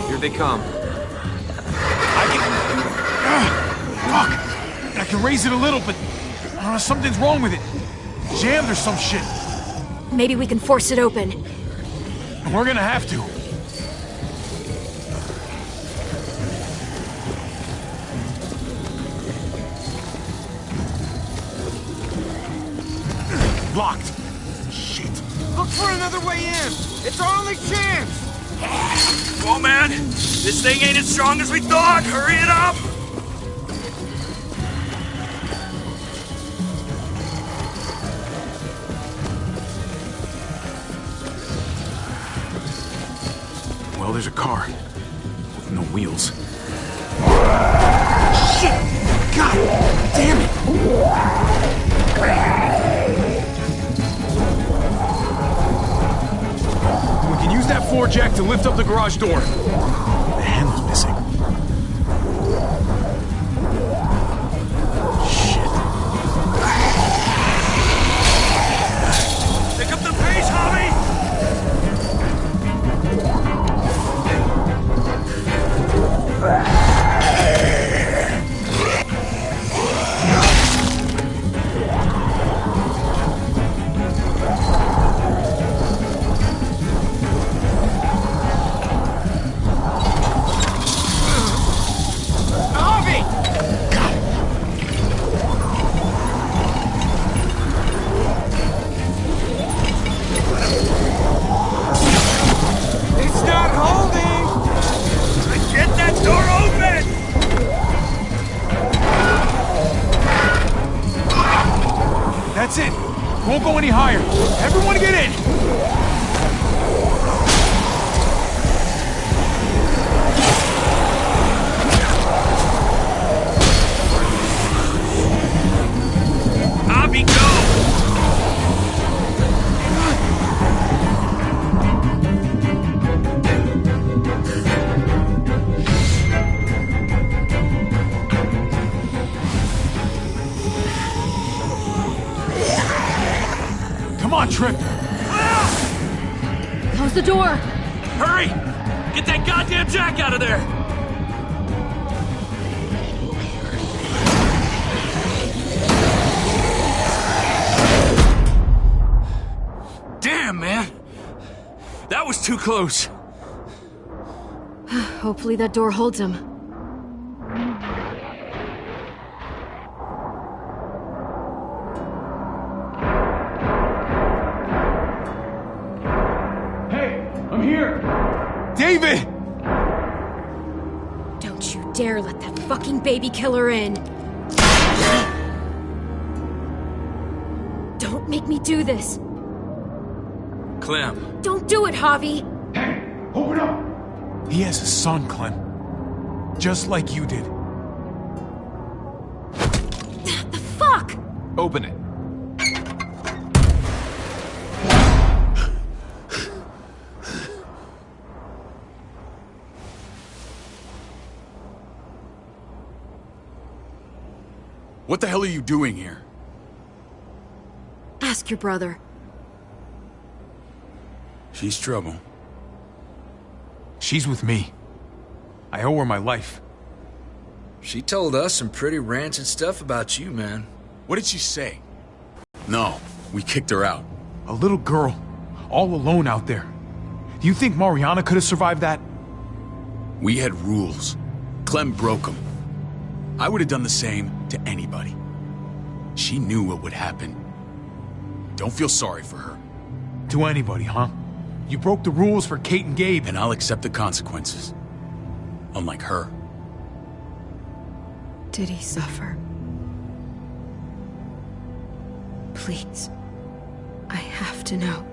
Here they come. Fuck! I can raise it a little, but something's wrong with it. Jammed or some shit. Maybe we can force it open. We're gonna have to. Locked. Shit. Look for another way in. It's our only chance. Come on, man. This thing ain't as strong as we thought. Hurry it up. Well, there's a car with no wheels. Shit! God damn it! We can use that floor jack to lift up the garage door. The handle's missing. Shit. Pick up the pace, Javi! That's it. Won't go any higher. Everyone get in. Abby, go! Come on, Trip. Close the door. Hurry! Get that goddamn jack out of there! Damn, man! That was too close. Hopefully that door holds him. Hey, I'm here! David! Don't you dare let that fucking baby killer in! Don't make me do this! Clem. Don't do it, Javi! Hey, open up! He has a son, Clem. Just like you did. The fuck? Open it. What the hell are you doing here? Ask your brother. She's trouble. She's with me. I owe her my life. She told us some pretty rancid stuff about you, man. What did she say? No, we kicked her out. A little girl, all alone out there. Do you think Mariana could have survived that? We had rules. Clem broke them. I would have done the same to anybody. She knew what would happen. Don't feel sorry for her. To anybody, huh? You broke the rules for Kate and Gabe. And I'll accept the consequences. Unlike her. Did he suffer? Please. I have to know.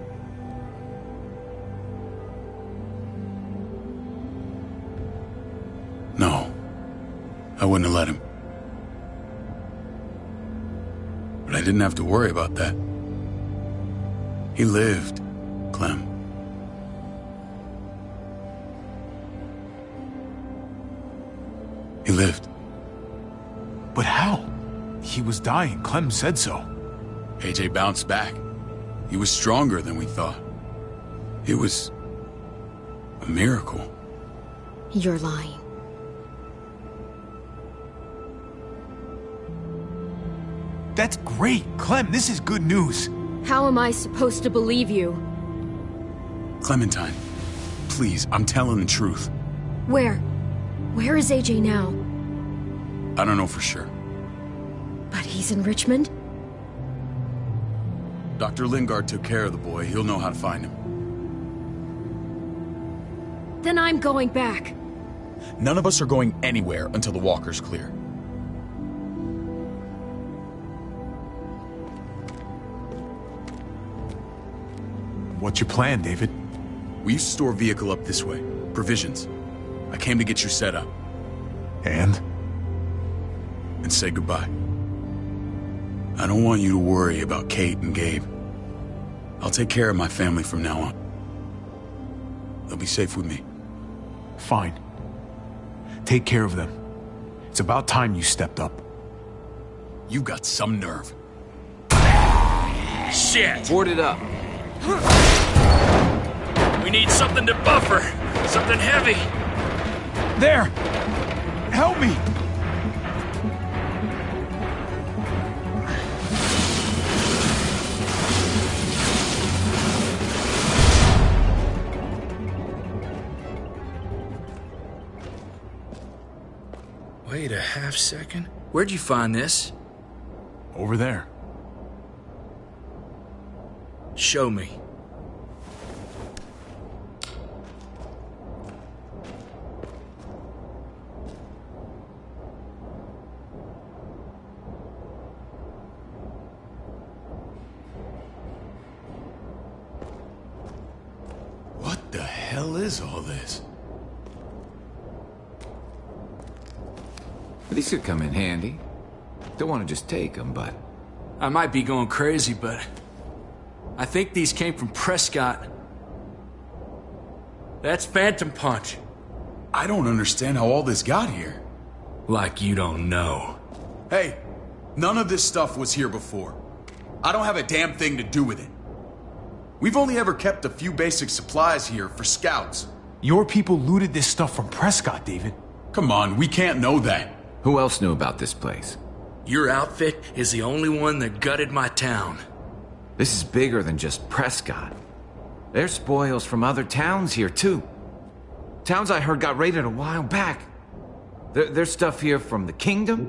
No. I wouldn't have let him. But I didn't have to worry about that. He lived, Clem. He lived. But how? He was dying. Clem said so. AJ bounced back. He was stronger than we thought. It was a miracle. You're lying. That's great. Clem, this is good news. How am I supposed to believe you? Clementine, please, I'm telling the truth. Where? Where is AJ now? I don't know for sure. But he's in Richmond? Dr. Lingard took care of the boy. He'll know how to find him. Then I'm going back. None of us are going anywhere until the walker's clear. What's your plan, David? We used to store a vehicle up this way. Provisions. I came to get you set up. And? And say goodbye. I don't want you to worry about Kate and Gabe. I'll take care of my family from now on. They'll be safe with me. Fine. Take care of them. It's about time you stepped up. You got some nerve. Shit! Board it up. We need something to buffer. Something heavy. There! Help me! Wait a half second. Where'd you find this? Over there. Show me. What the hell is all this? These could come in handy. Don't want to just take them, but... I might be going crazy, but... I think these came from Prescott. That's Phantom Punch. I don't understand how all this got here. Like you don't know. Hey, none of this stuff was here before. I don't have a damn thing to do with it. We've only ever kept a few basic supplies here for scouts. Your people looted this stuff from Prescott, David. Come on, we can't know that. Who else knew about this place? Your outfit is the only one that gutted my town. This is bigger than just Prescott. There's spoils from other towns here, too. Towns I heard got raided a while back. There's stuff here from the Kingdom.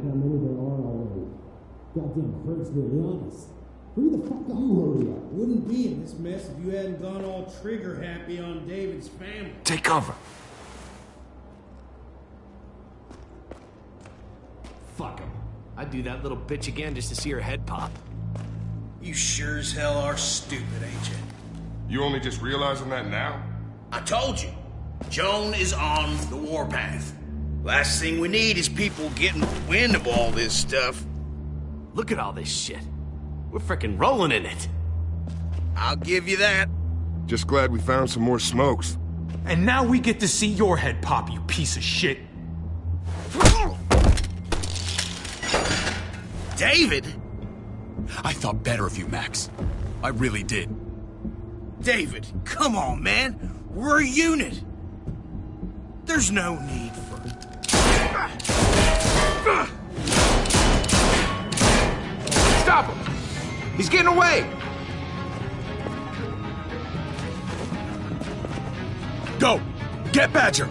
Goddamn Kurt's really honest. Hurry the fuck up. You hurry up. Wouldn't be in this mess if you hadn't gone all trigger happy on David's family. Take cover. Fuck him. I'd do that little bitch again just to see her head pop. You sure as hell are stupid, ain't you? You only just realizing that now? I told you. Joan is on the warpath. Last thing we need is people getting wind of all this stuff. Look at all this shit. We're frickin' rolling in it. I'll give you that. Just glad we found some more smokes. And now we get to see your head pop, you piece of shit. David? I thought better of you, Max. I really did. David, come on, man. We're a unit. There's no need for... Stop him! He's getting away! Go! Get Badger!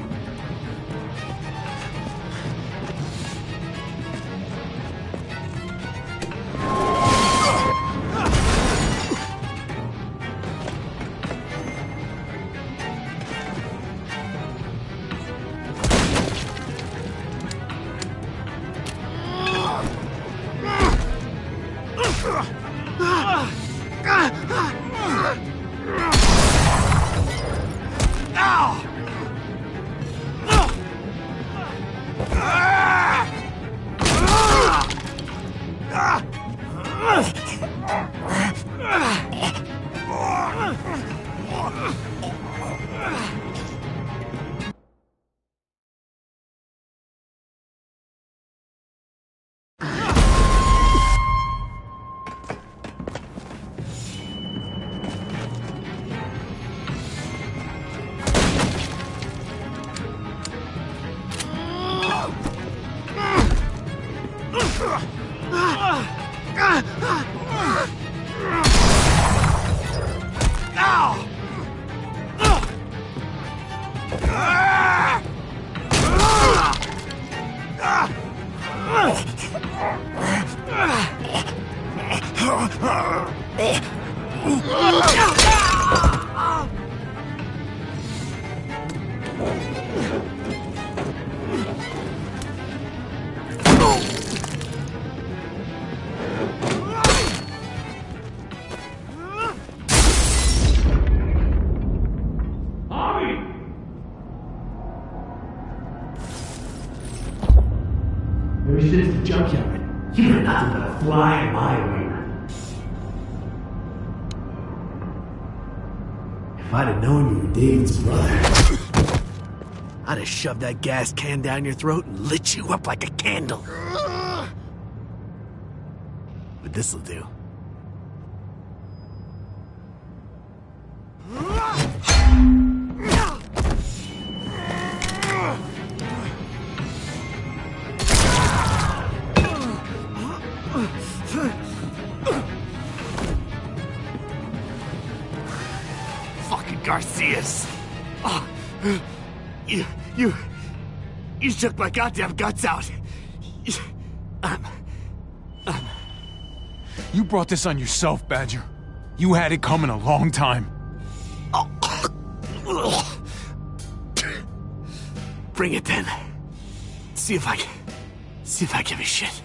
Maybe shit's the junkyard. You're nothing but a fly in my arena. If I'd have known you were David's brother, I'd have shoved that gas can down your throat and lit you up like a candle. But this'll do. Garcias! Oh, you shook my goddamn guts out. You brought this on yourself, Badger. You had it coming a long time. Bring it then. See if I give a shit.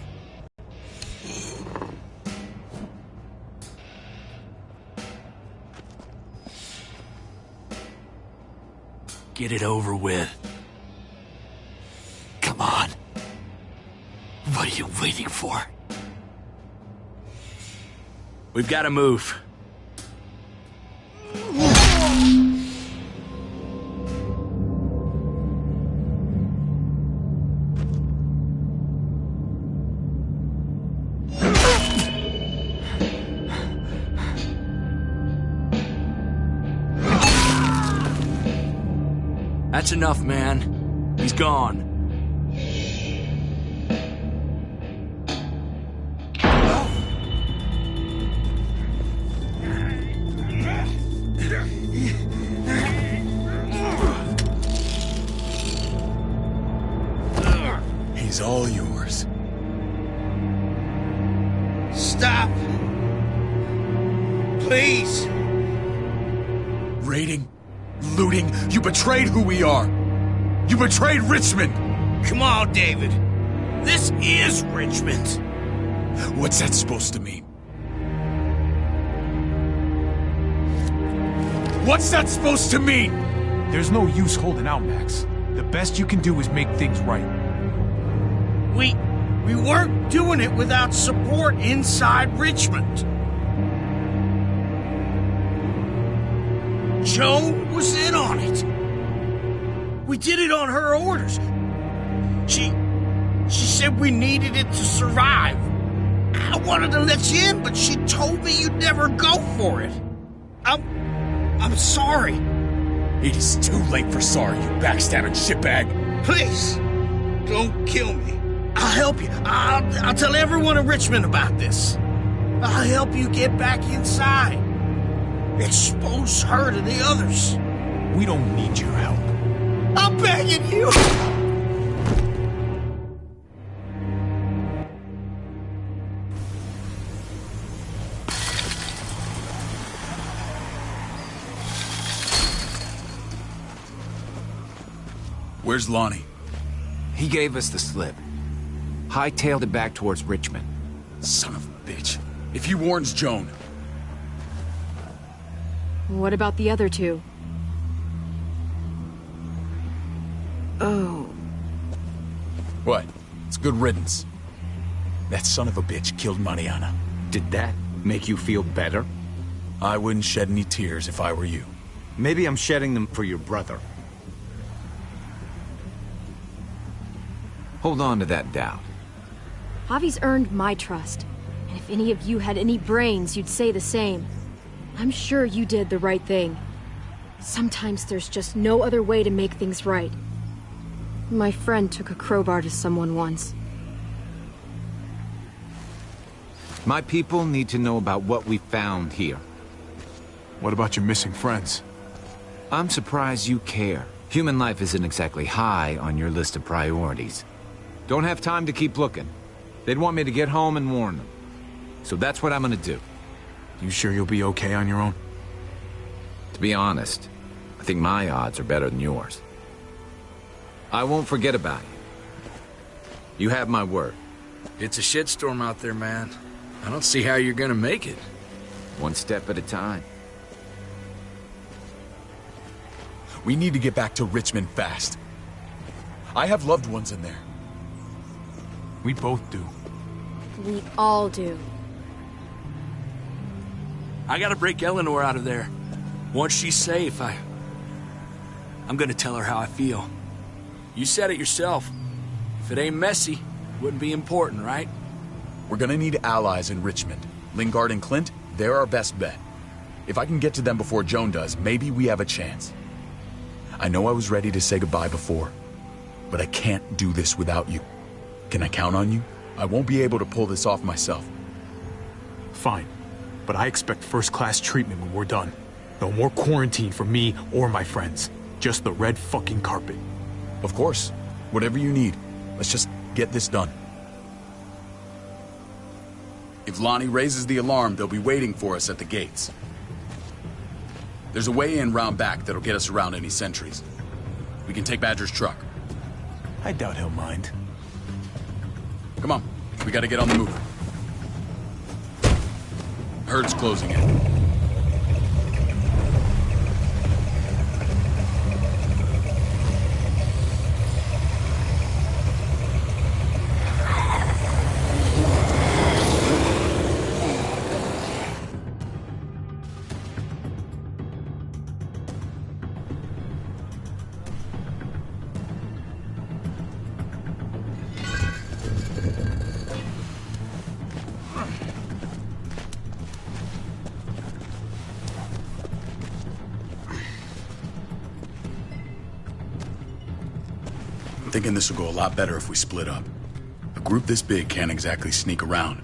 Get it over with. Come on. What are you waiting for? We've got to move. That's enough, man. He's gone. He's all yours. Stop! Please! Raiding, looting, you betrayed who we are! You betrayed Richmond! Come on, David. This is Richmond. What's that supposed to mean? What's that supposed to mean? There's no use holding out, Max. The best you can do is make things right. We weren't doing it without support inside Richmond. Joan was in on it. We did it on her orders. She said we needed it to survive. I wanted to let you in, but she told me you'd never go for it. I'm sorry. It is too late for sorry, you backstabbing shitbag. Please, don't kill me. I'll help you. I'll tell everyone in Richmond about this. I'll help you get back inside. Expose her to the others. We don't need your help. I'm begging you. Where's Lonnie? He gave us the slip. Hightailed it back towards Richmond. Son of a bitch. If he warns Joan... What about the other two? Oh. What? It's good riddance. That son of a bitch killed Mariana. Did that make you feel better? I wouldn't shed any tears if I were you. Maybe I'm shedding them for your brother. Hold on to that doubt. Javi's earned my trust. And if any of you had any brains, you'd say the same. I'm sure you did the right thing. Sometimes there's just no other way to make things right. My friend took a crowbar to someone once. My people need to know about what we found here. What about your missing friends? I'm surprised you care. Human life isn't exactly high on your list of priorities. Don't have time to keep looking. They'd want me to get home and warn them. So that's what I'm gonna do. You sure you'll be okay on your own? To be honest, I think my odds are better than yours. I won't forget about you. You have my word. It's a shitstorm out there, man. I don't see how you're gonna make it. One step at a time. We need to get back to Richmond fast. I have loved ones in there. We both do. We all do. I gotta break Eleanor out of there. Once she's safe, I'm gonna tell her how I feel. You said it yourself. If it ain't messy, it wouldn't be important, right? We're gonna need allies in Richmond. Lingard and Clint, they're our best bet. If I can get to them before Joan does, maybe we have a chance. I know I was ready to say goodbye before, but I can't do this without you. Can I count on you? I won't be able to pull this off myself. Fine, but I expect first-class treatment when we're done. No more quarantine for me or my friends. Just the red fucking carpet. Of course. Whatever you need. Let's just get this done. If Lonnie raises the alarm, they'll be waiting for us at the gates. There's a way in round back that'll get us around any sentries. We can take Badger's truck. I doubt he'll mind. Come on, we gotta get on the move. Herd's closing in. I'm thinking this will go a lot better if we split up. A group this big can't exactly sneak around,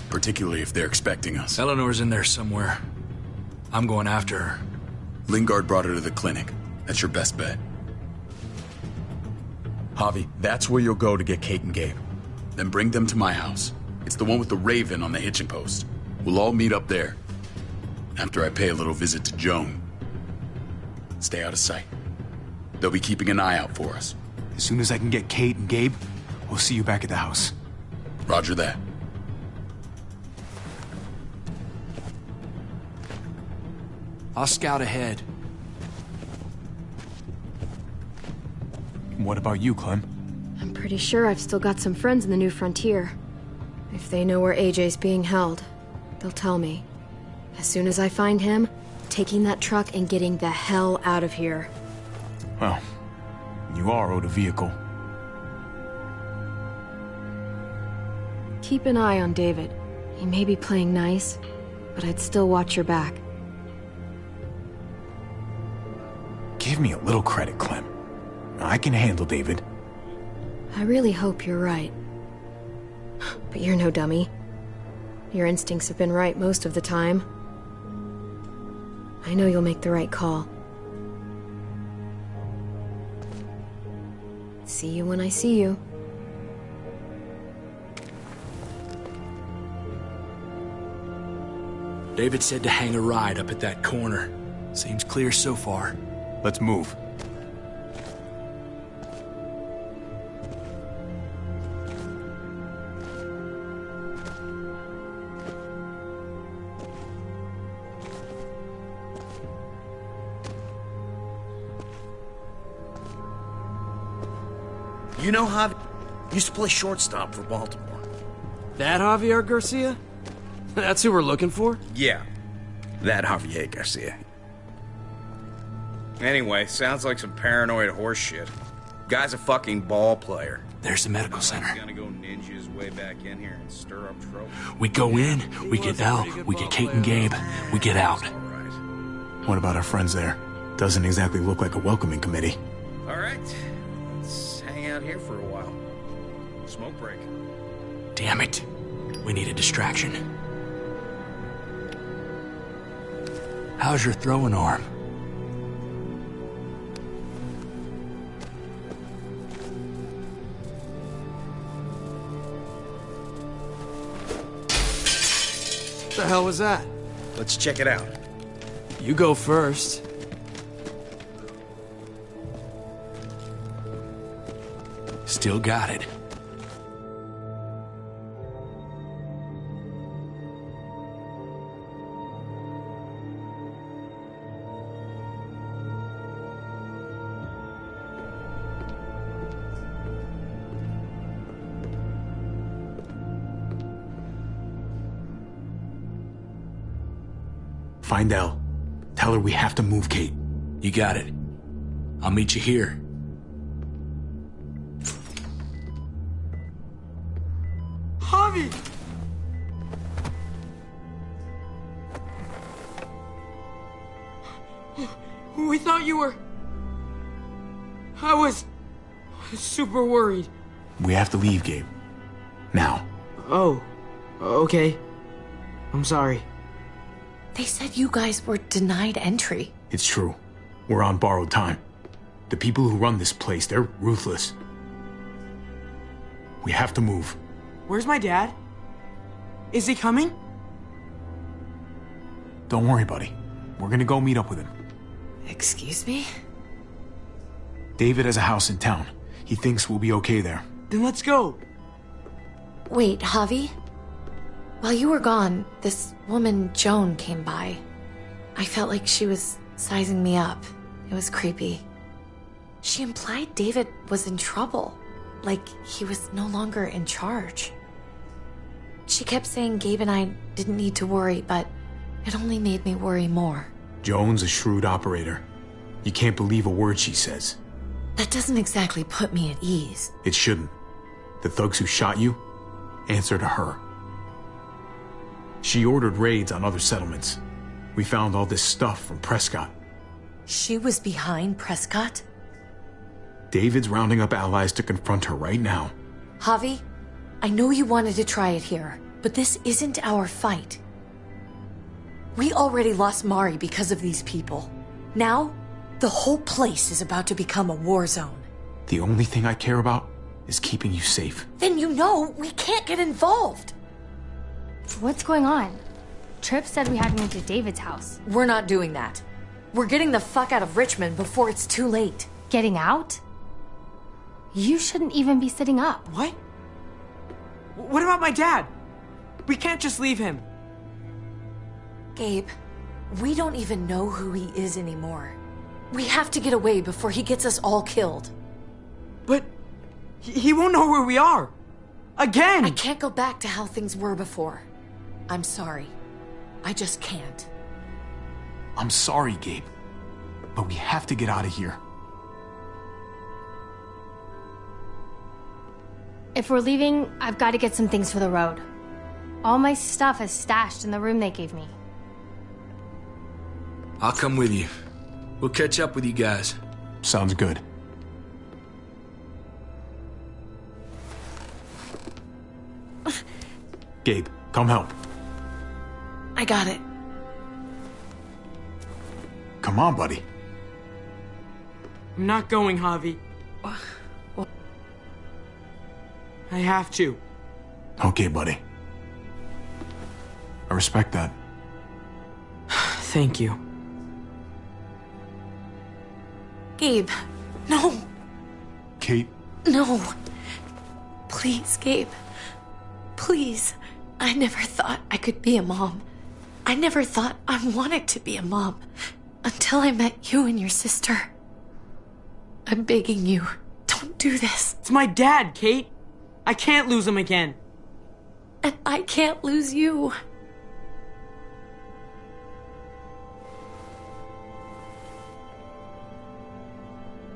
particularly if they're expecting us. Eleanor's in there somewhere. I'm going after her. Lingard brought her to the clinic. That's your best bet. Javi, that's where you'll go to get Kate and Gabe. Then bring them to my house. It's the one with the raven on the hitching post. We'll all meet up there. After I pay a little visit to Joan. Stay out of sight. They'll be keeping an eye out for us. As soon as I can get Kate and Gabe, we'll see you back at the house. Roger that. I'll scout ahead. What about you, Clem? I'm pretty sure I've still got some friends in the New Frontier. If they know where AJ's being held, they'll tell me. As soon as I find him, taking that truck and getting the hell out of here. Well, you are owed a vehicle. Keep an eye on David. He may be playing nice, but I'd still watch your back. Give me a little credit, Clem. I can handle David. I really hope you're right. But you're no dummy. Your instincts have been right most of the time. I know you'll make the right call. See you when I see you. David said to hang a ride up at that corner. Seems clear so far. Let's move. You know Javier used to play shortstop for Baltimore. That Javier Garcia? That's who we're looking for? Yeah, that Javier Garcia. Anyway, sounds like some paranoid horse shit. Guy's a fucking ball player. There's the medical center. He's gonna go ninja his way back in here and stir up trouble. We go in, we get Elle, we get Kate and Gabe, we get out. What about our friends there? Doesn't exactly look like a welcoming committee. All right, let's hang out here for a while. Smoke break. Damn it. We need a distraction. How's your throwing arm? What the hell was that? Let's check it out. You go first. Still got it. Find Elle. Tell her we have to move Kate. You got it. I'll meet you here. Javi! We thought you were... I was super worried. We have to leave, Gabe. Now. Oh, okay. I'm sorry. They said you guys were denied entry. It's true. We're on borrowed time. The people who run this place, they're ruthless. We have to move. Where's my dad? Is he coming? Don't worry, buddy. We're gonna go meet up with him. Excuse me? David has a house in town. He thinks we'll be okay there. Then let's go. Wait, Javi? While you were gone, this woman, Joan, came by. I felt like she was sizing me up. It was creepy. She implied David was in trouble. Like he was no longer in charge. She kept saying Gabe and I didn't need to worry, but it only made me worry more. Joan's a shrewd operator. You can't believe a word she says. That doesn't exactly put me at ease. It shouldn't. The thugs who shot you answer to her. She ordered raids on other settlements. We found all this stuff from Prescott. She was behind Prescott? David's rounding up allies to confront her right now. Javi, I know you wanted to try it here, but this isn't our fight. We already lost Mari because of these people. Now, the whole place is about to become a war zone. The only thing I care about is keeping you safe. Then you know we can't get involved. What's going on? Tripp said we had to move to David's house. We're not doing that. We're getting the fuck out of Richmond before it's too late. Getting out? You shouldn't even be sitting up. What? What about my dad? We can't just leave him. Gabe, we don't even know who he is anymore. We have to get away before he gets us all killed. But he won't know where we are. Again! I can't go back to how things were before. I'm sorry. I just can't. I'm sorry, Gabe, but we have to get out of here. If we're leaving, I've got to get some things for the road. All my stuff is stashed in the room they gave me. I'll come with you. We'll catch up with you guys. Sounds good. Gabe, come help. I got it. Come on, buddy. I'm not going, Javi. I have to. Okay, buddy. I respect that. Thank you. Gabe, no. Kate. No. Please, Gabe. Please. I never thought I could be a mom. I never thought I wanted to be a mom. Until I met you and your sister. I'm begging you, don't do this. It's my dad, Kate. I can't lose him again. And I can't lose you.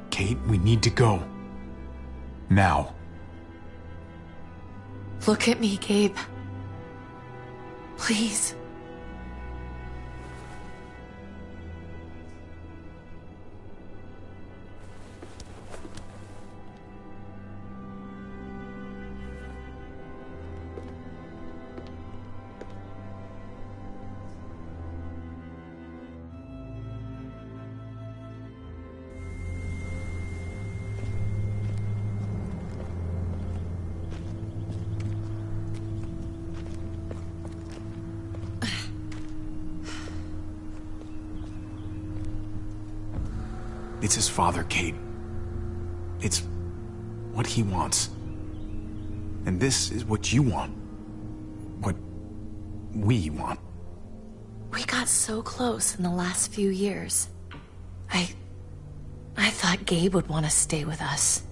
Kate, we need to go. Now. Look at me, Gabe. Please. It's his father, Kate. It's what he wants. And this is what you want. What we want. We got so close in the last few years. I thought Gabe would want to stay with us.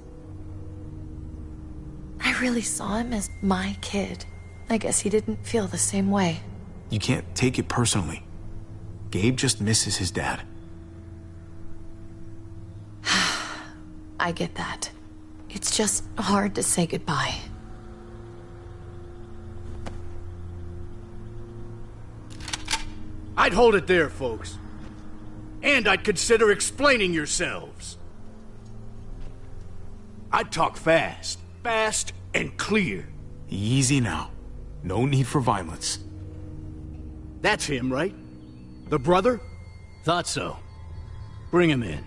I really saw him as my kid. I guess he didn't feel the same way. You can't take it personally. Gabe just misses his dad. I get that. It's just hard to say goodbye. I'd hold it there, folks. And I'd consider explaining yourselves. I'd talk fast. Fast and clear. Easy now. No need for violence. That's him, right? The brother? Thought so. Bring him in.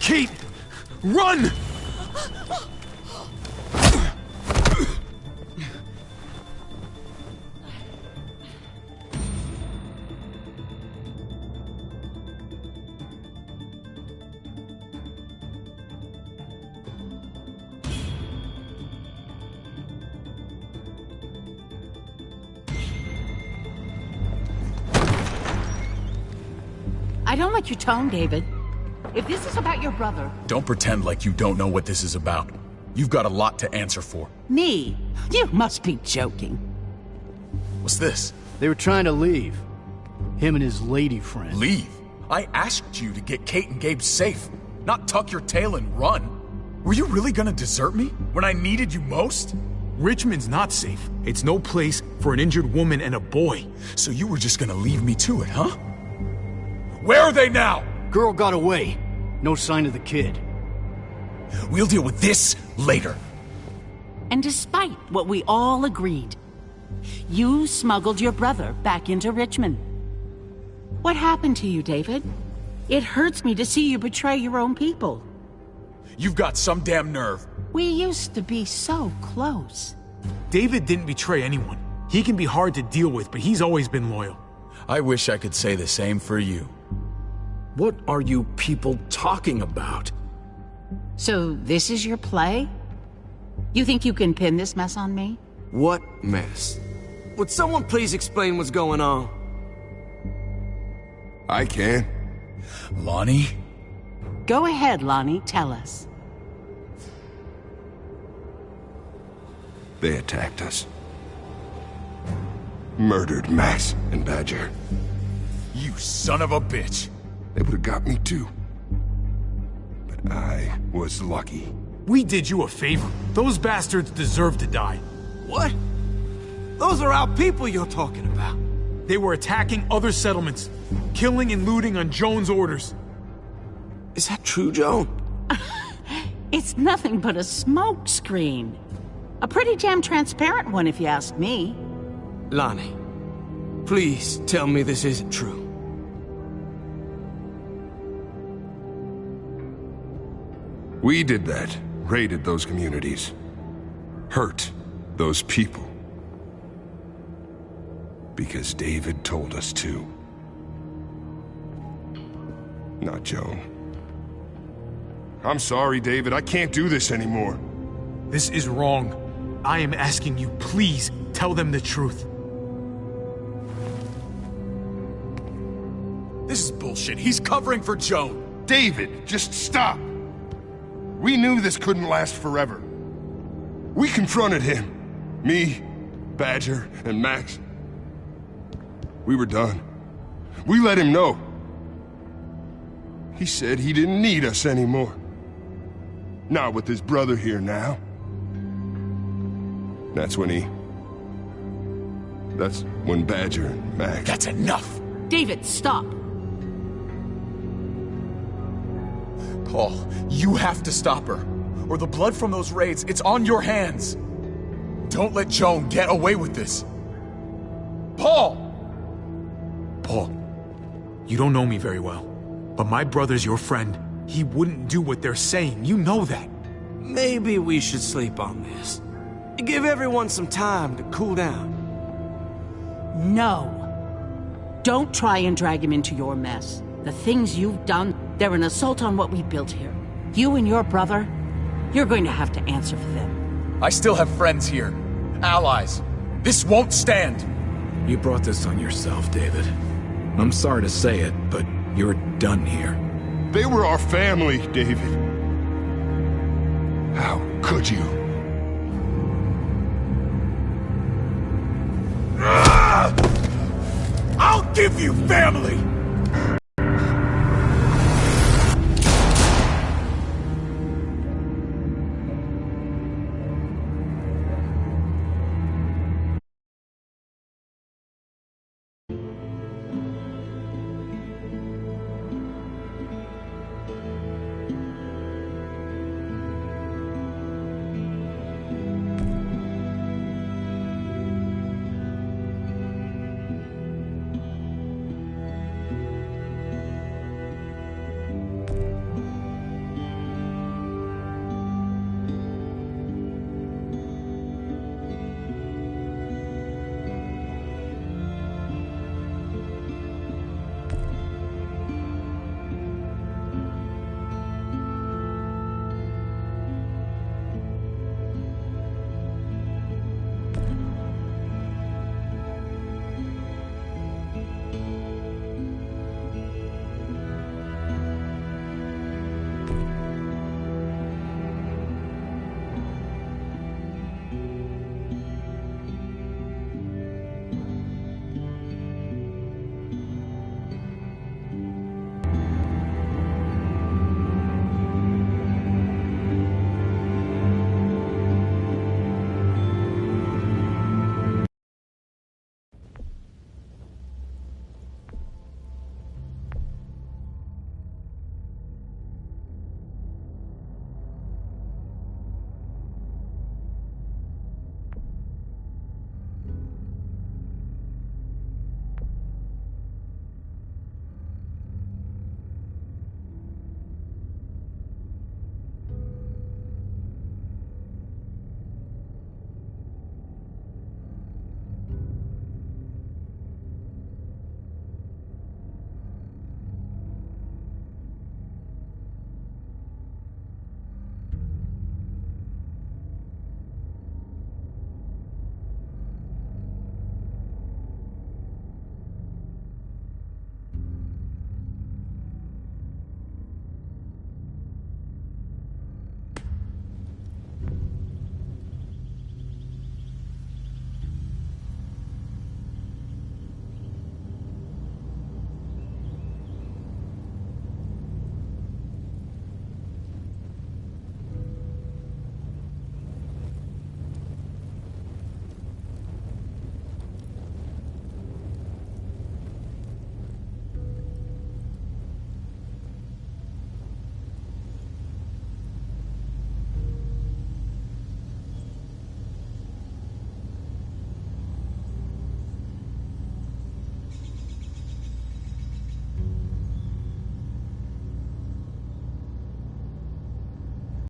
Kate! Run! I don't like your tone, David. If this is about your brother... Don't pretend like you don't know what this is about. You've got a lot to answer for. Me? You must be joking. What's this? They were trying to leave. Him and his lady friend. Leave? I asked you to get Kate and Gabe safe, not tuck your tail and run. Were you really gonna desert me when I needed you most? Richmond's not safe. It's no place for an injured woman and a boy. So you were just gonna leave me to it, huh? Where are they now? Girl got away. No sign of the kid. We'll deal with this later. And despite what we all agreed, you smuggled your brother back into Richmond. What happened to you, David? It hurts me to see you betray your own people. You've got some damn nerve. We used to be so close. David didn't betray anyone. He can be hard to deal with, but he's always been loyal. I wish I could say the same for you. What are you people talking about? So this is your play? You think you can pin this mess on me? What mess? Would someone please explain what's going on? I can. Lonnie? Go ahead, Lonnie, tell us. They attacked us. Murdered Max and Badger. You son of a bitch. They would have got me too. But I was lucky. We did you a favor. Those bastards deserve to die. What? Those are our people you're talking about. They were attacking other settlements, killing and looting on Joan's orders. Is that true, Joan? It's nothing but a smoke screen. A pretty damn transparent one, if you ask me. Lonnie, please tell me this isn't true. We did that. Raided those communities. Hurt those people. Because David told us to. Not Joan. I'm sorry, David. I can't do this anymore. This is wrong. I am asking you, please, tell them the truth. This is bullshit. He's covering for Joan. David, just stop. We knew this couldn't last forever. We confronted him. Me, Badger, and Max. We were done. We let him know. He said he didn't need us anymore. Not with his brother here now. That's when Badger and Max... That's enough! David, stop! Paul, you have to stop her. Or the blood from those raids, it's on your hands. Don't let Joan get away with this. Paul! Paul, you don't know me very well, but my brother's your friend. He wouldn't do what they're saying. You know that. Maybe we should sleep on this. Give everyone some time to cool down. No. Don't try and drag him into your mess. The things you've done, they're an assault on what we built here. You and your brother, you're going to have to answer for them. I still have friends here. Allies. This won't stand. You brought this on yourself, David. I'm sorry to say it, but you're done here. They were our family, David. How could you? I'll give you family!